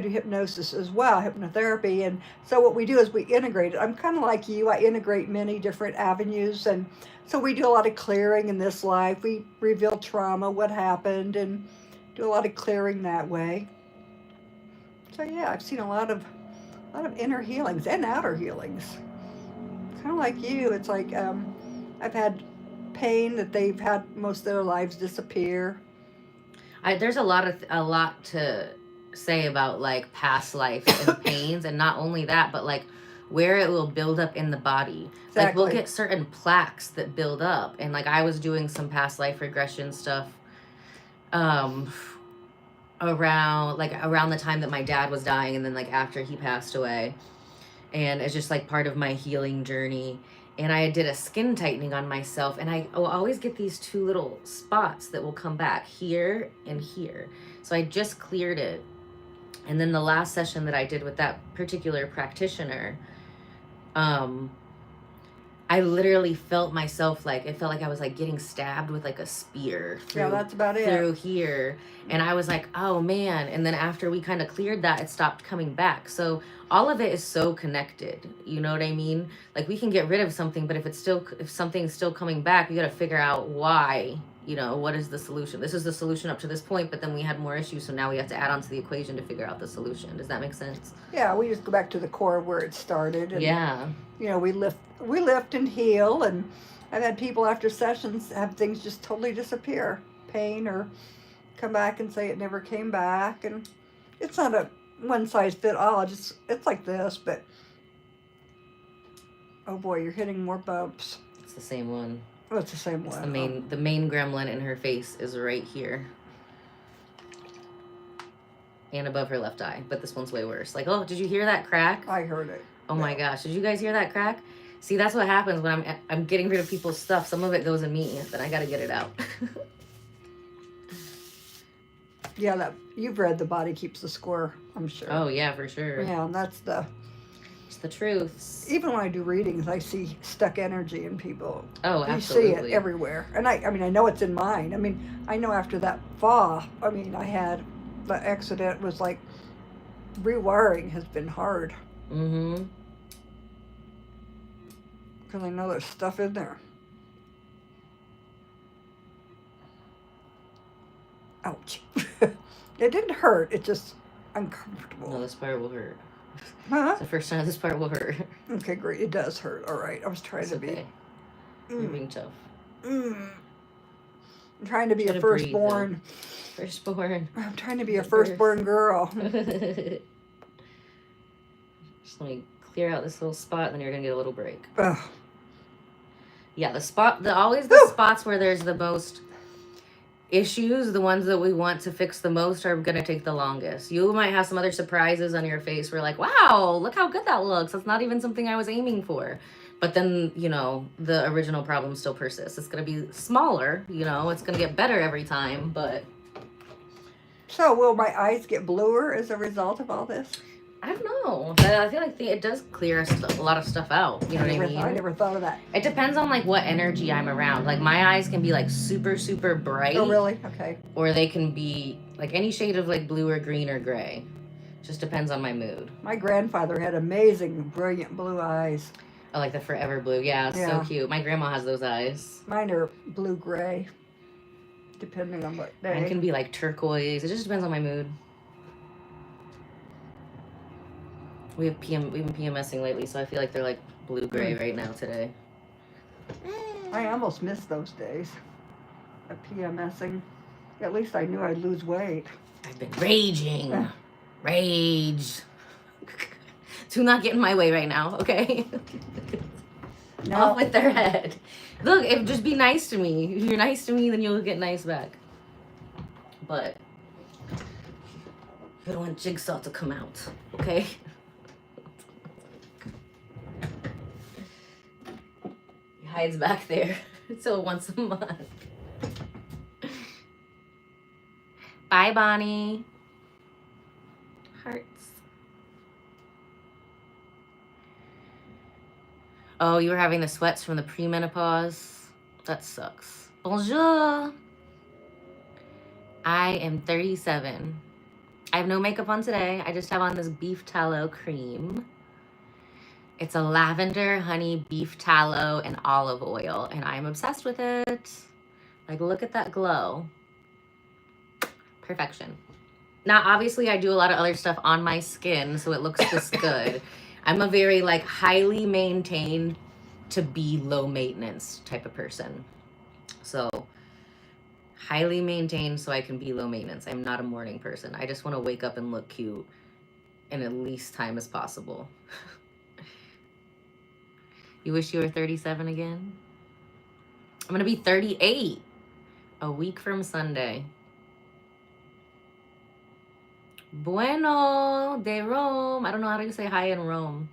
hypnosis as well, hypnotherapy. And so what we do is we integrate it. I'm kind of like you. I integrate many different avenues. And so we do a lot of clearing in this life. We reveal trauma, what happened, and do a lot of clearing that way. So yeah, I've seen a lot of inner healings and outer healings. Kind of like you. It's like I've had pain that they've had most of their lives disappear. There's a lot to say about like past life and pains, and not only that, but like where it will build up in the body. Exactly. Like we'll get certain plaques that build up, and like I was doing some past life regression stuff around the time that my dad was dying, and then like after he passed away, and it's just like part of my healing journey. And I did a skin tightening on myself, and I will always get these two little spots that will come back here and here. So I just cleared it. And then the last session that I did with that particular practitioner, I literally felt myself it felt like I was like getting stabbed with like a spear through, that's about it. Through here. And I was like, oh man. And then after we kind of cleared that, it stopped coming back. So all of it is so connected. You know what I mean? Like we can get rid of something, but if something's still coming back, you got to figure out why. What is the solution? This is the solution up to this point, but then we had more issues, so now we have to add on to the equation to figure out the solution. Does that make sense? Yeah, we just go back to the core of where it started. And, yeah. We lift and heal, and I've had people after sessions have things just totally disappear, pain, or come back and say it never came back. And it's not a one size fit all. It's like this, but oh boy, you're hitting more bumps. It's the same one. Oh, it's the same one. The main gremlin in her face is right here. And above her left eye. But this one's way worse. Like, oh, did you hear that crack? I heard it. Oh my gosh. Did you guys hear that crack? See, that's what happens when I'm getting rid of people's stuff. Some of it goes in me. Then I got to get it out. Yeah, you've read The Body Keeps the Score, I'm sure. Oh, yeah, for sure. Yeah, and that's the truth. Even when I do readings, I see stuck energy in people. Oh, absolutely. You see it everywhere. And I know it's in mine. I mean, I know after that fall, I had the accident was like rewiring has been hard. Mm-hmm. Because I know there's stuff in there. Ouch. It didn't hurt. It just uncomfortable. No, this part will hurt. Huh? It's the first time this part will hurt. Okay, great. It does hurt. All right. I was trying to be. You're being tough. I'm trying to be a firstborn. Firstborn. I'm trying to be a firstborn girl. Just let me clear out this little spot, and then you're gonna get a little break. Ugh. Yeah, the spots where there's the most issues, the ones that we want to fix the most, are gonna take the longest. You might have some other surprises on your face. We're like, wow, look how good that looks. That's not even something I was aiming for. But then, the original problem still persists. It's gonna be smaller, it's gonna get better every time, but. So will my eyes get bluer as a result of all this? I don't know. But I feel like it does clear a lot of stuff out. You know what I mean? I never thought of that. It depends on what energy I'm around. Like my eyes can be super, super bright. Oh, really? Okay. Or they can be any shade of blue or green or gray. Just depends on my mood. My grandfather had amazing, brilliant blue eyes. Oh, like the forever blue. Yeah, it's so cute. My grandma has those eyes. Mine are blue-gray, depending on what day. Mine can be turquoise. It just depends on my mood. We've been PMSing lately, so I feel like they're blue-gray right now today. I almost missed those days of PMSing. At least I knew I'd lose weight. I've been raging. Rage. Do not get in my way right now, okay? No. Off with their head. Look, just be nice to me. If you're nice to me, then you'll get nice back. But you don't want Jigsaw to come out, okay? He hides back there until once a month. Bye, Bonnie. Hearts. Oh, you were having the sweats from the premenopause? That sucks. Bonjour. I am 37. I have no makeup on today. I just have on this beef tallow cream. It's a lavender, honey, beef tallow, and olive oil, and I'm obsessed with it. Like, look at that glow. Perfection. Now, obviously, I do a lot of other stuff on my skin, so it looks this good. I'm a very, like, highly maintained to be low maintenance type of person. So, highly maintained so I can be low maintenance. I'm not a morning person. I just want to wake up and look cute in at least time as possible. You wish you were 37 again? I'm going to be 38 a week from Sunday. Bueno, de Rome. I don't know how to say hi in Rome,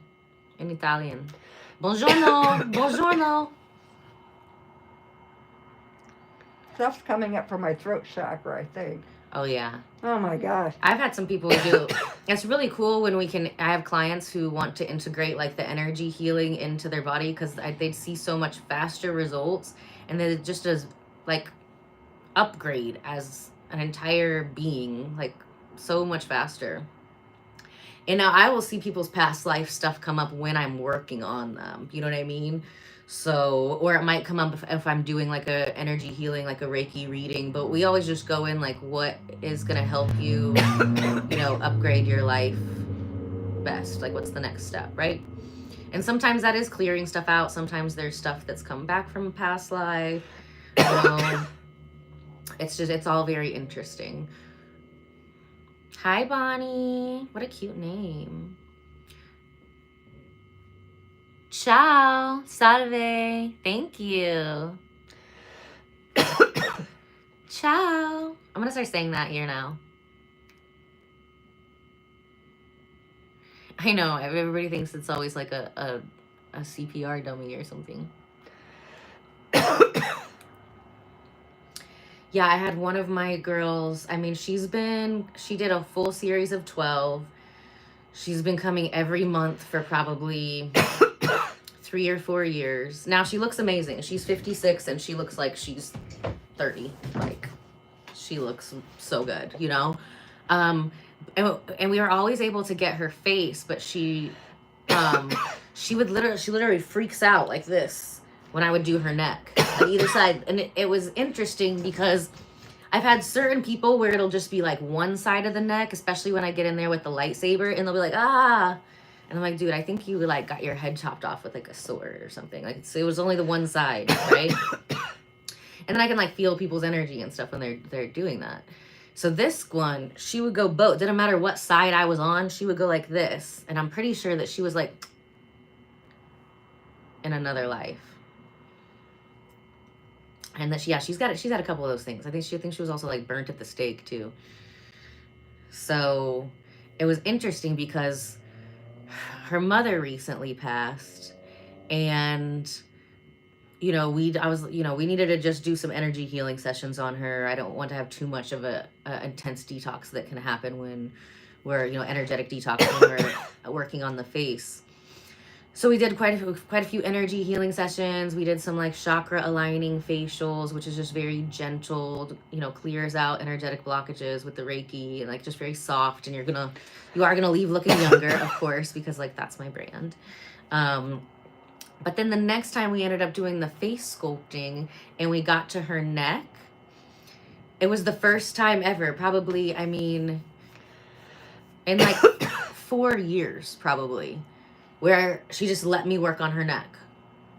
in Italian. Buongiorno, buongiorno. Stuff's coming up from my throat chakra, I think. Oh, yeah. Oh, my gosh. I've had some people who do. It's really cool when I have clients who want to integrate, like, the energy healing into their body because they'd see so much faster results. And then it just does, like, upgrade as an entire being, like, so much faster. And now I will see people's past life stuff come up when I'm working on them. You know what I mean? So, or it might come up if I'm doing like a energy healing, like a Reiki reading, but we always just go in like what is going to help you, you know, upgrade your life best. Like what's the next step, right? And sometimes that is clearing stuff out. Sometimes there's stuff that's come back from a past life. You know, it's all very interesting. Hi, Bonnie. What a cute name. Ciao. Salve. Thank you. Ciao. I'm going to start saying that here now. I know. Everybody thinks it's always like a CPR dummy or something. Yeah, I had one of my girls. I mean, she did a full series of 12. She's been coming every month for probably 3 or 4 years. Now she looks amazing. She's 56 and she looks like she's 30. Like, she looks so good, you know? And we were always able to get her face, but she literally freaks out like this when I would do her neck on either side. And it was interesting because I've had certain people where it'll just be like one side of the neck, especially when I get in there with the lightsaber, and they'll be like, ah. And I'm like, dude, I think you like got your head chopped off with like a sword or something. Like, so it was only the one side, right? And then I can like feel people's energy and stuff when they're doing that. So this one, she would go both. Didn't matter what side I was on, she would go like this. And I'm pretty sure that she was like in another life. And that she's had a couple of those things. I think she was also like burnt at the stake too. So it was interesting because her mother recently passed, and we needed to just do some energy healing sessions on her. I don't want to have too much of a intense detox that can happen when we're energetic detox when we're working on the face. So we did quite a few energy healing sessions. We did some like chakra aligning facials, which is just very gentle, clears out energetic blockages with the Reiki, and like just very soft. And you are gonna leave looking younger, of course, because like that's my brand. But then the next time we ended up doing the face sculpting and we got to her neck, it was the first time ever, probably, I mean, in like 4 years, probably, where she just let me work on her neck.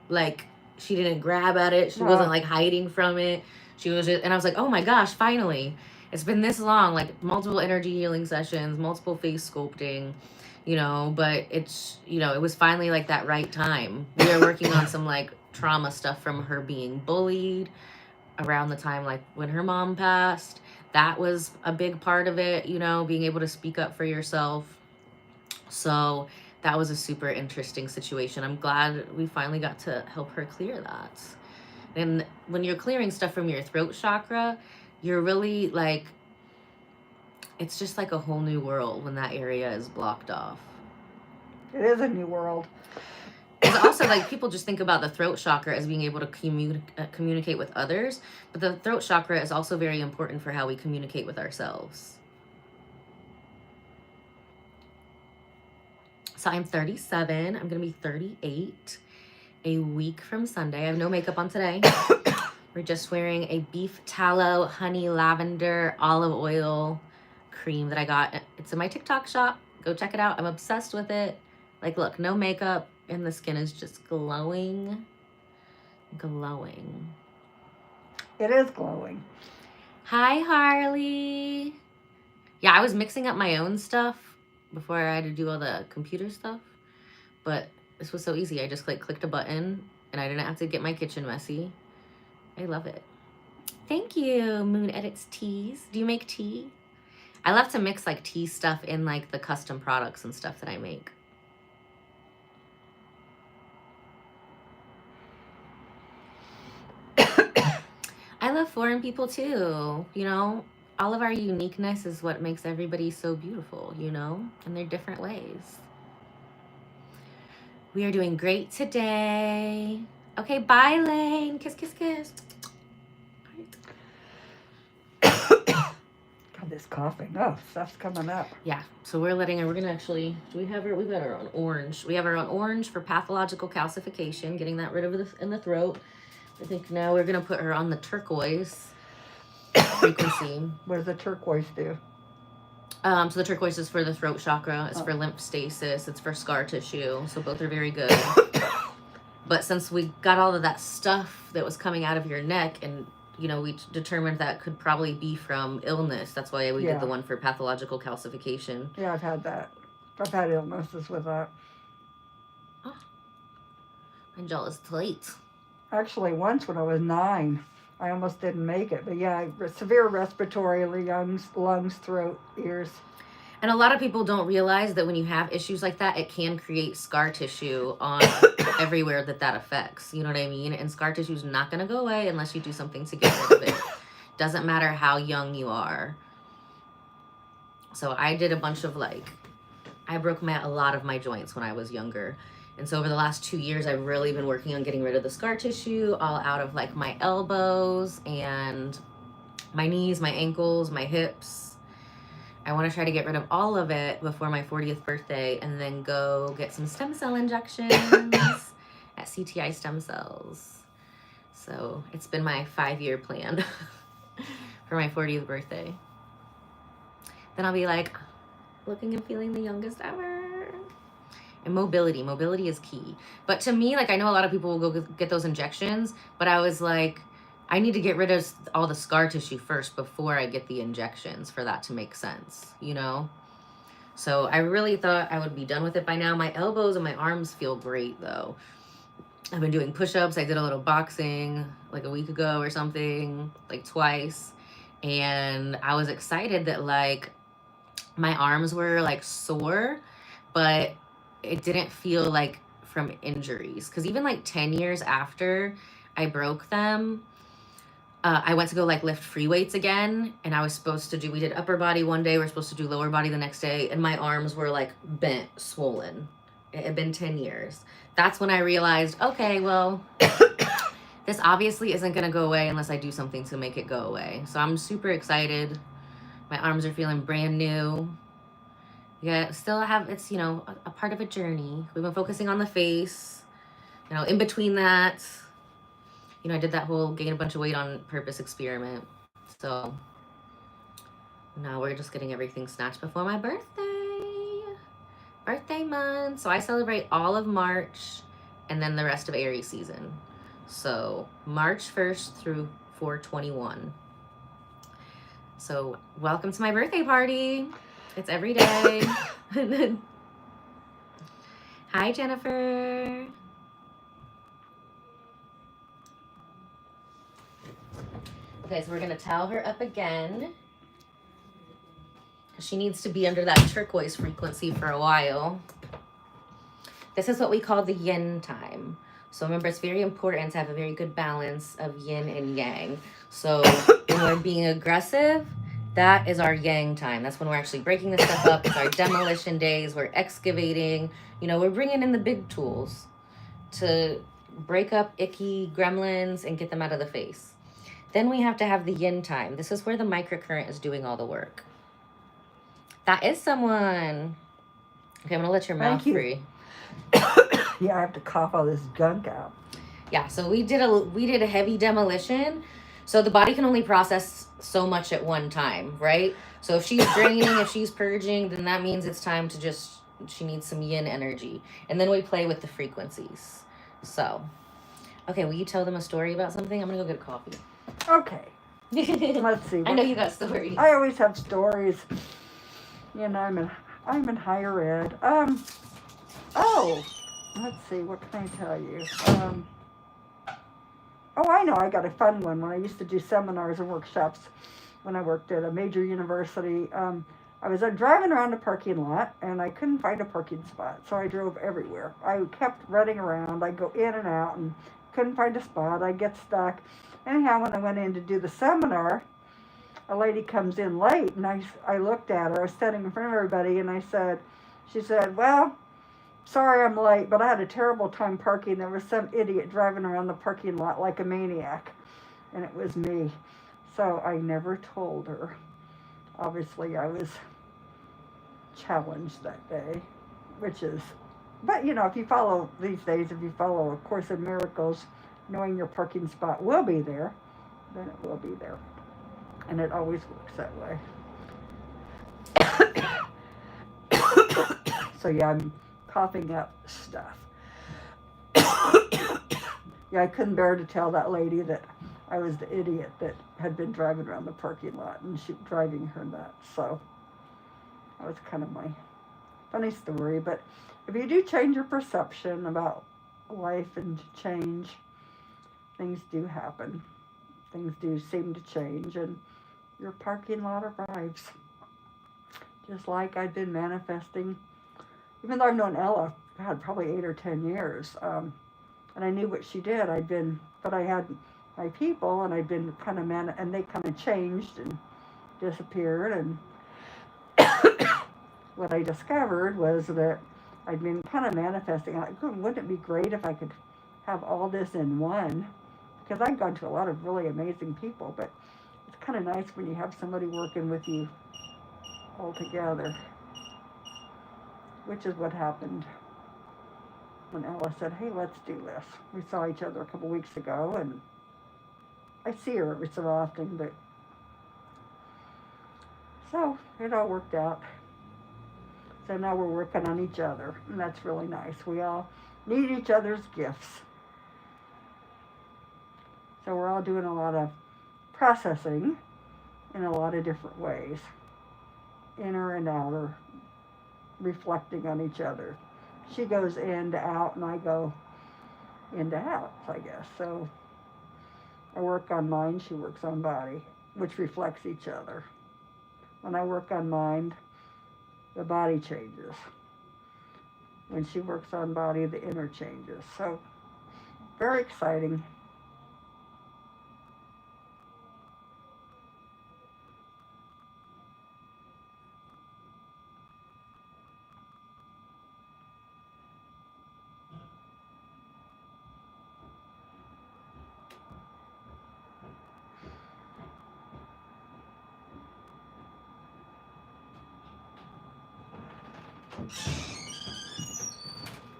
Like, she didn't grab at it. She wasn't like hiding from it. She was just, and I was like, oh my gosh, finally. It's been this long, like multiple energy healing sessions, multiple face sculpting, you know, but it's, you know, it was finally like that right time. We were working on some like trauma stuff from her being bullied around the time like when her mom passed. That was a big part of it, you know, being able to speak up for yourself. So that was a super interesting situation. I'm glad we finally got to help her clear that. And when you're clearing stuff from your throat chakra, you're really like, it's just like a whole new world when that area is blocked off. It is a new world. It's also like people just think about the throat chakra as being able to communicate with others, but the throat chakra is also very important for how we communicate with ourselves. So I'm 37. I'm going to be 38 a week from Sunday. I have no makeup on today. We're just wearing a beef tallow, honey, lavender, olive oil cream that I got. It's in my TikTok shop. Go check it out. I'm obsessed with it. Like, look, no makeup and the skin is just glowing. Glowing. It is glowing. Hi, Harley. Yeah, I was mixing up my own stuff before I had to do all the computer stuff. But this was so easy. I just like clicked a button and I didn't have to get my kitchen messy. I love it. Thank you, Moon Edits Teas. Do you make tea? I love to mix like tea stuff in like the custom products and stuff that I make. I love foreign people too, you know? All of our uniqueness is what makes everybody so beautiful, you know? In their different ways. We are doing great today. Okay, bye, Lane. Kiss, kiss, kiss. God, this coughing. Oh, stuff's coming up. Yeah, so we're letting her, we're going to actually, do we have her? We've got our own orange. We have our own orange for pathological calcification, getting that rid of in the throat. I think now we're going to put her on the turquoise frequency. What does the turquoise do? So the turquoise is for the throat chakra. It's for lymph stasis. It's for scar tissue. So both are very good. But since we got all of that stuff that was coming out of your neck, and you know, we determined that could probably be from illness. That's why we did the one for pathological calcification. Yeah, I've had that. I've had illnesses with that. Oh, my jaw is tight. Actually, once when I was 9, I almost didn't make it. But yeah, severe respiratory, lungs, throat, ears. And a lot of people don't realize that when you have issues like that, it can create scar tissue on everywhere that affects. You know what I mean? And scar tissue is not going to go away unless you do something to get rid of it. Doesn't matter how young you are. So I did a bunch of I broke a lot of my joints when I was younger. And so over the last 2 years, I've really been working on getting rid of the scar tissue all out of my elbows and my knees, my ankles, my hips. I want to try to get rid of all of it before my 40th birthday and then go get some stem cell injections at CTI Stem Cells. So it's been my 5-year plan for my 40th birthday. Then I'll be looking and feeling the youngest ever. And mobility is key. But to me, I know a lot of people will go get those injections, but I was I need to get rid of all the scar tissue first before I get the injections for that to make sense, you know? So I really thought I would be done with it by now. My elbows and my arms feel great though. I've been doing push-ups. I did a little boxing a week ago or something, twice. And I was excited that my arms were sore, but it didn't feel from injuries. Because even 10 years after I broke them, I went to go lift free weights again, and I was supposed to we did upper body one day, we're supposed to do lower body the next day, and my arms were bent, swollen. It had been 10 years. That's when I realized, okay, well, this obviously isn't going to go away unless I do something to make it go away. So I'm super excited. My arms are feeling brand new. Yeah, still it's, a part of a journey. We've been focusing on the face, in between that, I did that whole gain a bunch of weight on purpose experiment. So now we're just getting everything snatched before my birthday. birthday month. So I celebrate all of March and then the rest of Aries season. So March 1st through 4/21. So welcome to my birthday party. It's every day. Hi, Jennifer. Okay, so we're gonna towel her up again. She needs to be under that turquoise frequency for a while. This is what we call the yin time. So remember, it's very important to have a very good balance of yin and yang. So when we're being aggressive, that is our yang time. That's when we're actually breaking this stuff up. It's our demolition days. We're excavating. You know, we're bringing in the big tools to break up icky gremlins and get them out of the face. Then we have to have the yin time. This is where the microcurrent is doing all the work. That is someone. Okay, I'm gonna let your mouth free. Yeah, I have to cough all this gunk out. Yeah, so we did a heavy demolition. So the body can only process so much at one time, right? So if she's draining, if she's purging, then that means it's time to she needs some yin energy. And then we play with the frequencies. So, okay, will you tell them a story about something? I'm gonna go get a coffee. Okay. Let's see. I know you got stories. I always have stories. You know, I'm in higher ed. Oh, let's see. What can I tell you? Oh, I know. I got a fun one. When I used to do seminars and workshops when I worked at a major university, I was driving around a parking lot and I couldn't find a parking spot, so I drove everywhere. I kept running around. I'd go in and out and couldn't find a spot. I'd get stuck. Anyhow, when I went in to do the seminar, a lady comes in late, and I looked at her. I was standing in front of everybody, and she said, well, sorry I'm late, but I had a terrible time parking. There was some idiot driving around the parking lot like a maniac, and it was me. So I never told her. Obviously, I was challenged that day, but you know, if you follow these days, if you follow A Course in Miracles, knowing your parking spot will be there, then it will be there. And it always works that way. So yeah, I'm coughing up stuff. Yeah, I couldn't bear to tell that lady that I was the idiot that had been driving around the parking lot and she driving her nuts. So that was kind of my funny story. But if you do change your perception about life and change, things do happen. Things do seem to change, and your parking lot arrives. Just like I've been manifesting, even though I've known Ella, I had probably 8 or 10 years, and I knew what she did. But I had my people, and I'd been kind of and they kind of changed and disappeared. And what I discovered was that I'd been kind of manifesting. Wouldn't it be great if I could have all this in one? Because I've gone to a lot of really amazing people, but it's kind of nice when you have somebody working with you all together, which is what happened when Ella said, hey, let's do this. We saw each other a couple weeks ago, and I see her every so often, but so it all worked out. So now we're working on each other, and that's really nice. We all need each other's gifts. So we're all doing a lot of processing in a lot of different ways, inner and outer, reflecting on each other. She goes in to out, and I go in to out, I guess. So I work on mind, she works on body, which reflects each other. When I work on mind, the body changes. When she works on body, the inner changes. So very exciting.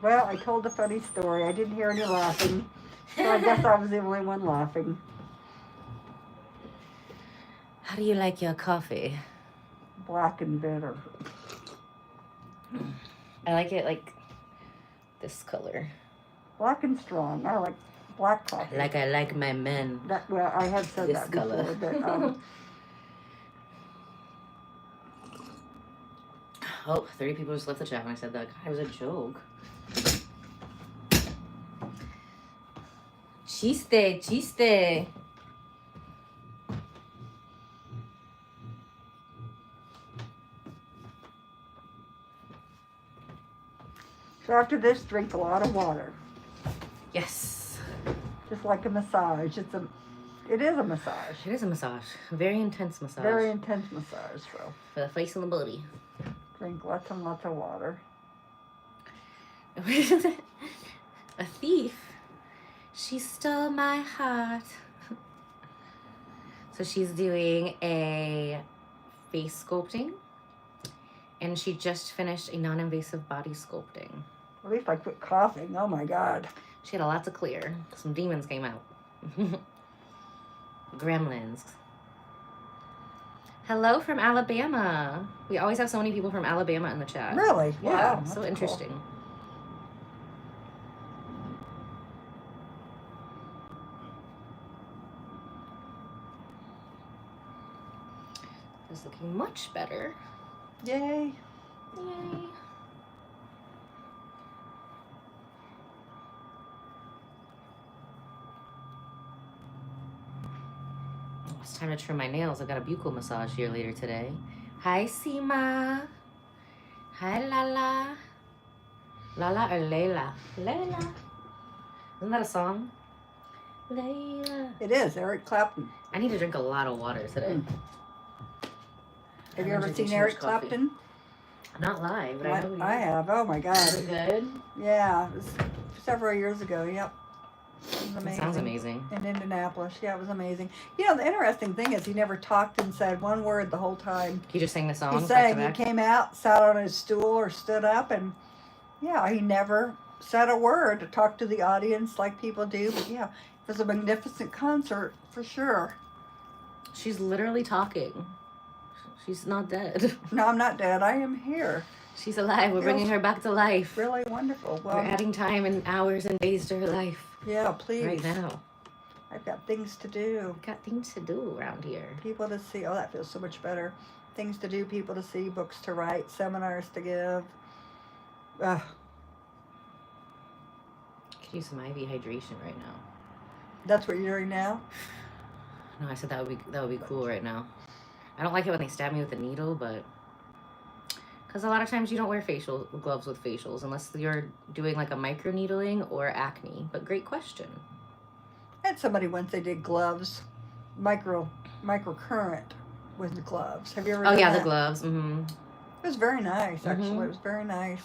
Well, I told a funny story. I didn't hear any laughing, so I guess I was the only one laughing. How do you like your coffee? Black and bitter. I like it like this color. Black and strong. I like black coffee. Like I like my men. Well, I have said This that color. before, Oh, 30 people just left the chat when I said that. God, it was a joke. Chiste, chiste. so after this, drink a lot of water. Yes. Just like a massage. It is a massage. It is a massage. A very intense massage. Very intense massage, so. For the face and the body. Drink lots and lots of water. A thief. She stole my heart. So she's doing a face sculpting. And she just finished a non-invasive body sculpting. At least I quit coughing. Oh my God. She had a lot to clear. Some demons came out. Gremlins. Hello from Alabama. We always have so many people from Alabama in the chat. Really? Yeah, Wow. so That's interesting. Cool. It's looking much better. Yay. Yay. It's time to trim my nails. I've got a buccal massage here later today. Hi, Seema. Hi, Lala. Lala or Layla? Layla. Isn't that a song? Layla. It is. Eric Clapton. I need to drink a lot of water today. Have you I'm ever drinking seen too Eric much coffee. Clapton? Not live, but I know who he I is. have. Oh my God. Is it good? Yeah. It was several years ago. Yep. It was That amazing. sounds amazing. In Indianapolis. Yeah, it was amazing. You know, the interesting thing is he never talked and said one word the whole time. He just sang the song. He sang. He came out, sat on his stool or stood up, and yeah, he never said a word to talk to the audience like people do. But yeah, it was a magnificent concert for sure. She's literally talking. She's not dead. No, I'm not dead. I am here. She's alive. We're bringing her back to life. Really wonderful. Well, We're adding time and hours and days to her life yeah, please. right now. I've got things to do. Got things to do around here. People to see. Oh, that feels so much better. Things to do, people to see, books to write, seminars to give. Could use some IV hydration right now. That's what you're doing now? No, I said that would be cool right now. I don't like it when they stab me with a needle, but because a lot of times you don't wear facial gloves with facials unless you're doing like a micro needling or acne. But great question. I had somebody once, they did gloves, microcurrent with the gloves. Have you ever Oh done yeah, that? the gloves. Mm-hmm. It was very nice, actually. It was very nice.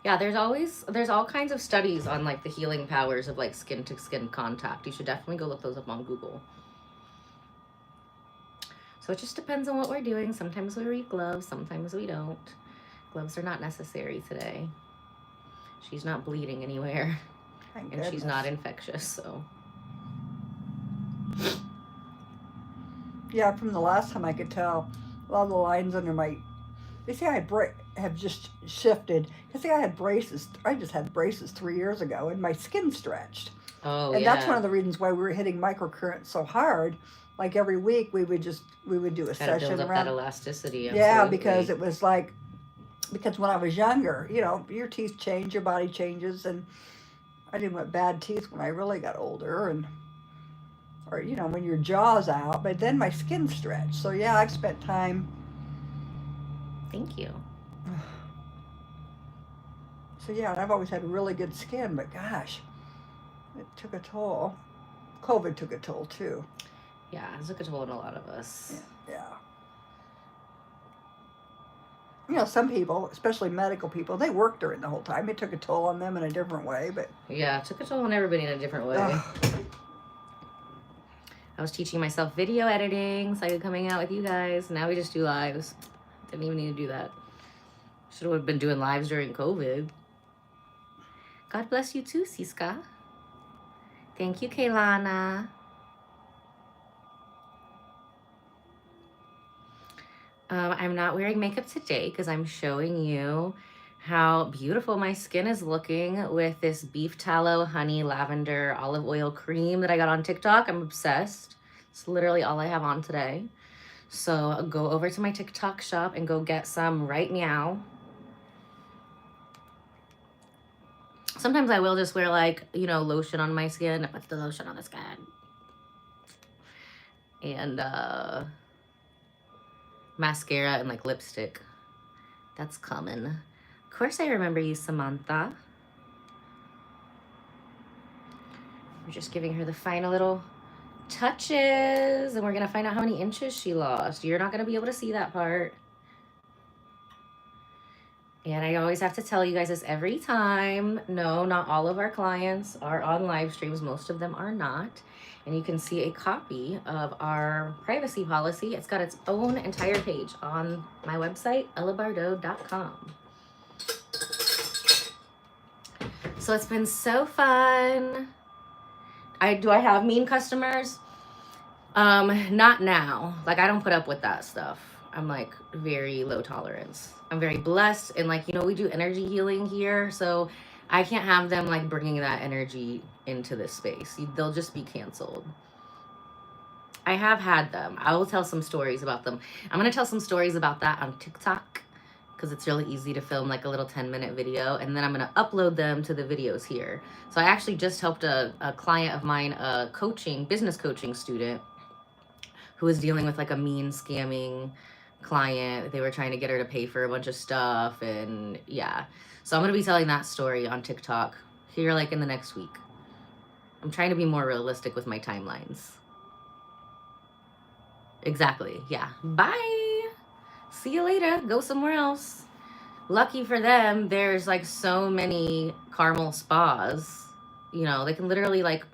Yeah, there's all kinds of studies on like the healing powers of like skin to skin contact. You should definitely go look those up on Google. So it just depends on what we're doing. Sometimes we read gloves, sometimes we don't. Gloves are not necessary today. She's not bleeding anywhere. Thank And she's goodness. not infectious, so. Yeah, from the last time I could tell, a lot of the lines under my, they say I have just shifted. They say I had braces. I just had braces 3 years ago, and my skin stretched. Oh, and yeah. that's one of the reasons why we were hitting microcurrent so hard. Like every week, we would do a Gotta session build up around. that elasticity. Yeah, Absolutely. because it was like, because when I was younger, you know, your teeth change, your body changes, and I didn't want bad teeth when I really got older, or you know, when your jaw's out. But then my skin stretched. So yeah, I've spent time. Thank you. So yeah, and I've always had really good skin, but gosh, it took a toll. COVID took a toll too. Yeah, it took a toll on a lot of us. Yeah. You know, some people, especially medical people, they worked during the whole time. It took a toll on them in a different way, but. Yeah, it took a toll on everybody in a different way. I was teaching myself video editing so I could coming out with you guys. Now we just do lives. Didn't even need to do that. Should have been doing lives during COVID. God bless you too, Siska. Thank you, Kaylana. I'm not wearing makeup today because I'm showing you how beautiful my skin is looking with this beef tallow, honey, lavender, olive oil cream that I got on TikTok. I'm obsessed. It's literally all I have on today. So go over to my TikTok shop and go get some right now. Sometimes I will just wear like, you know, lotion on my skin. I put the lotion on the skin. And mascara and like lipstick. That's common. Of course I remember you, Samantha. We're just giving her the final little touches, and we're gonna find out how many inches she lost. You're not gonna be able to see that part. And I always have to tell you guys this every time. No, not all of our clients are on live streams. Most of them are not. And you can see a copy of our privacy policy. It's got its own entire page on my website, ellabardo.com. So it's been so fun. Do I have mean customers? Not now. Like, I don't put up with that stuff. I'm like very low tolerance. I'm very blessed, and like, you know, we do energy healing here, so I can't have them like bringing that energy into this space. They'll just be canceled. I have had them. I will tell some stories about them. I'm gonna tell some stories about that on TikTok because it's really easy to film like a little 10-minute video, and then I'm gonna upload them to the videos here. So I actually just helped a client of mine, a business coaching student, who was dealing with like a mean scamming client. They were trying to get her to pay for a bunch of stuff, and yeah. So I'm gonna be telling that story on TikTok here like in the next week. I'm trying to be more realistic with my timelines. Exactly, yeah. Bye. See you later. Go somewhere else. Lucky for them, there's like so many Carmel spas. You know, they can literally like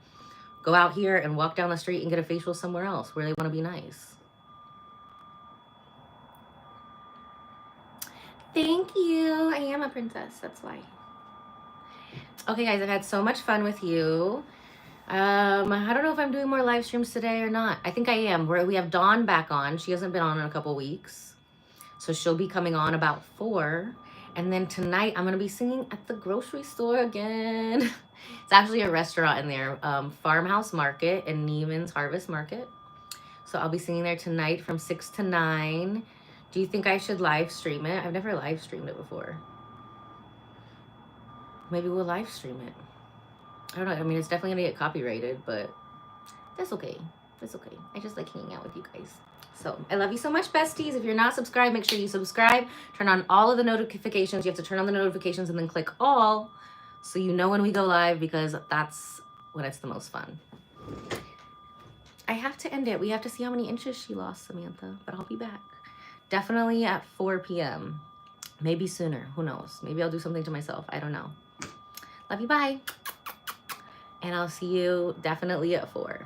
go out here and walk down the street and get a facial somewhere else where they want to be nice. Thank you. I am a princess. That's why. Okay, guys, I've had so much fun with you. I don't know if I'm doing more live streams today or not. I think I am. We have Dawn back on. She hasn't been on in a couple weeks. So she'll be coming on about 4. And then tonight I'm going to be singing at the grocery store again. It's actually a restaurant in there, Farmhouse Market and Neiman's Harvest Market. So I'll be singing there tonight from 6 to 9. Do you think I should live stream it? I've never live streamed it before. Maybe we'll live stream it. I don't know. I mean, it's definitely going to get copyrighted, but that's okay. That's okay. I just like hanging out with you guys. So I love you so much, besties. If you're not subscribed, make sure you subscribe. Turn on all of the notifications. You have to turn on the notifications and then click all so you know when we go live, because that's when it's the most fun. I have to end it. We have to see how many inches she lost, Samantha, but I'll be back. Definitely at 4 p.m. Maybe sooner. Who knows? Maybe I'll do something to myself. I don't know. Love you. Bye. And I'll see you definitely at 4.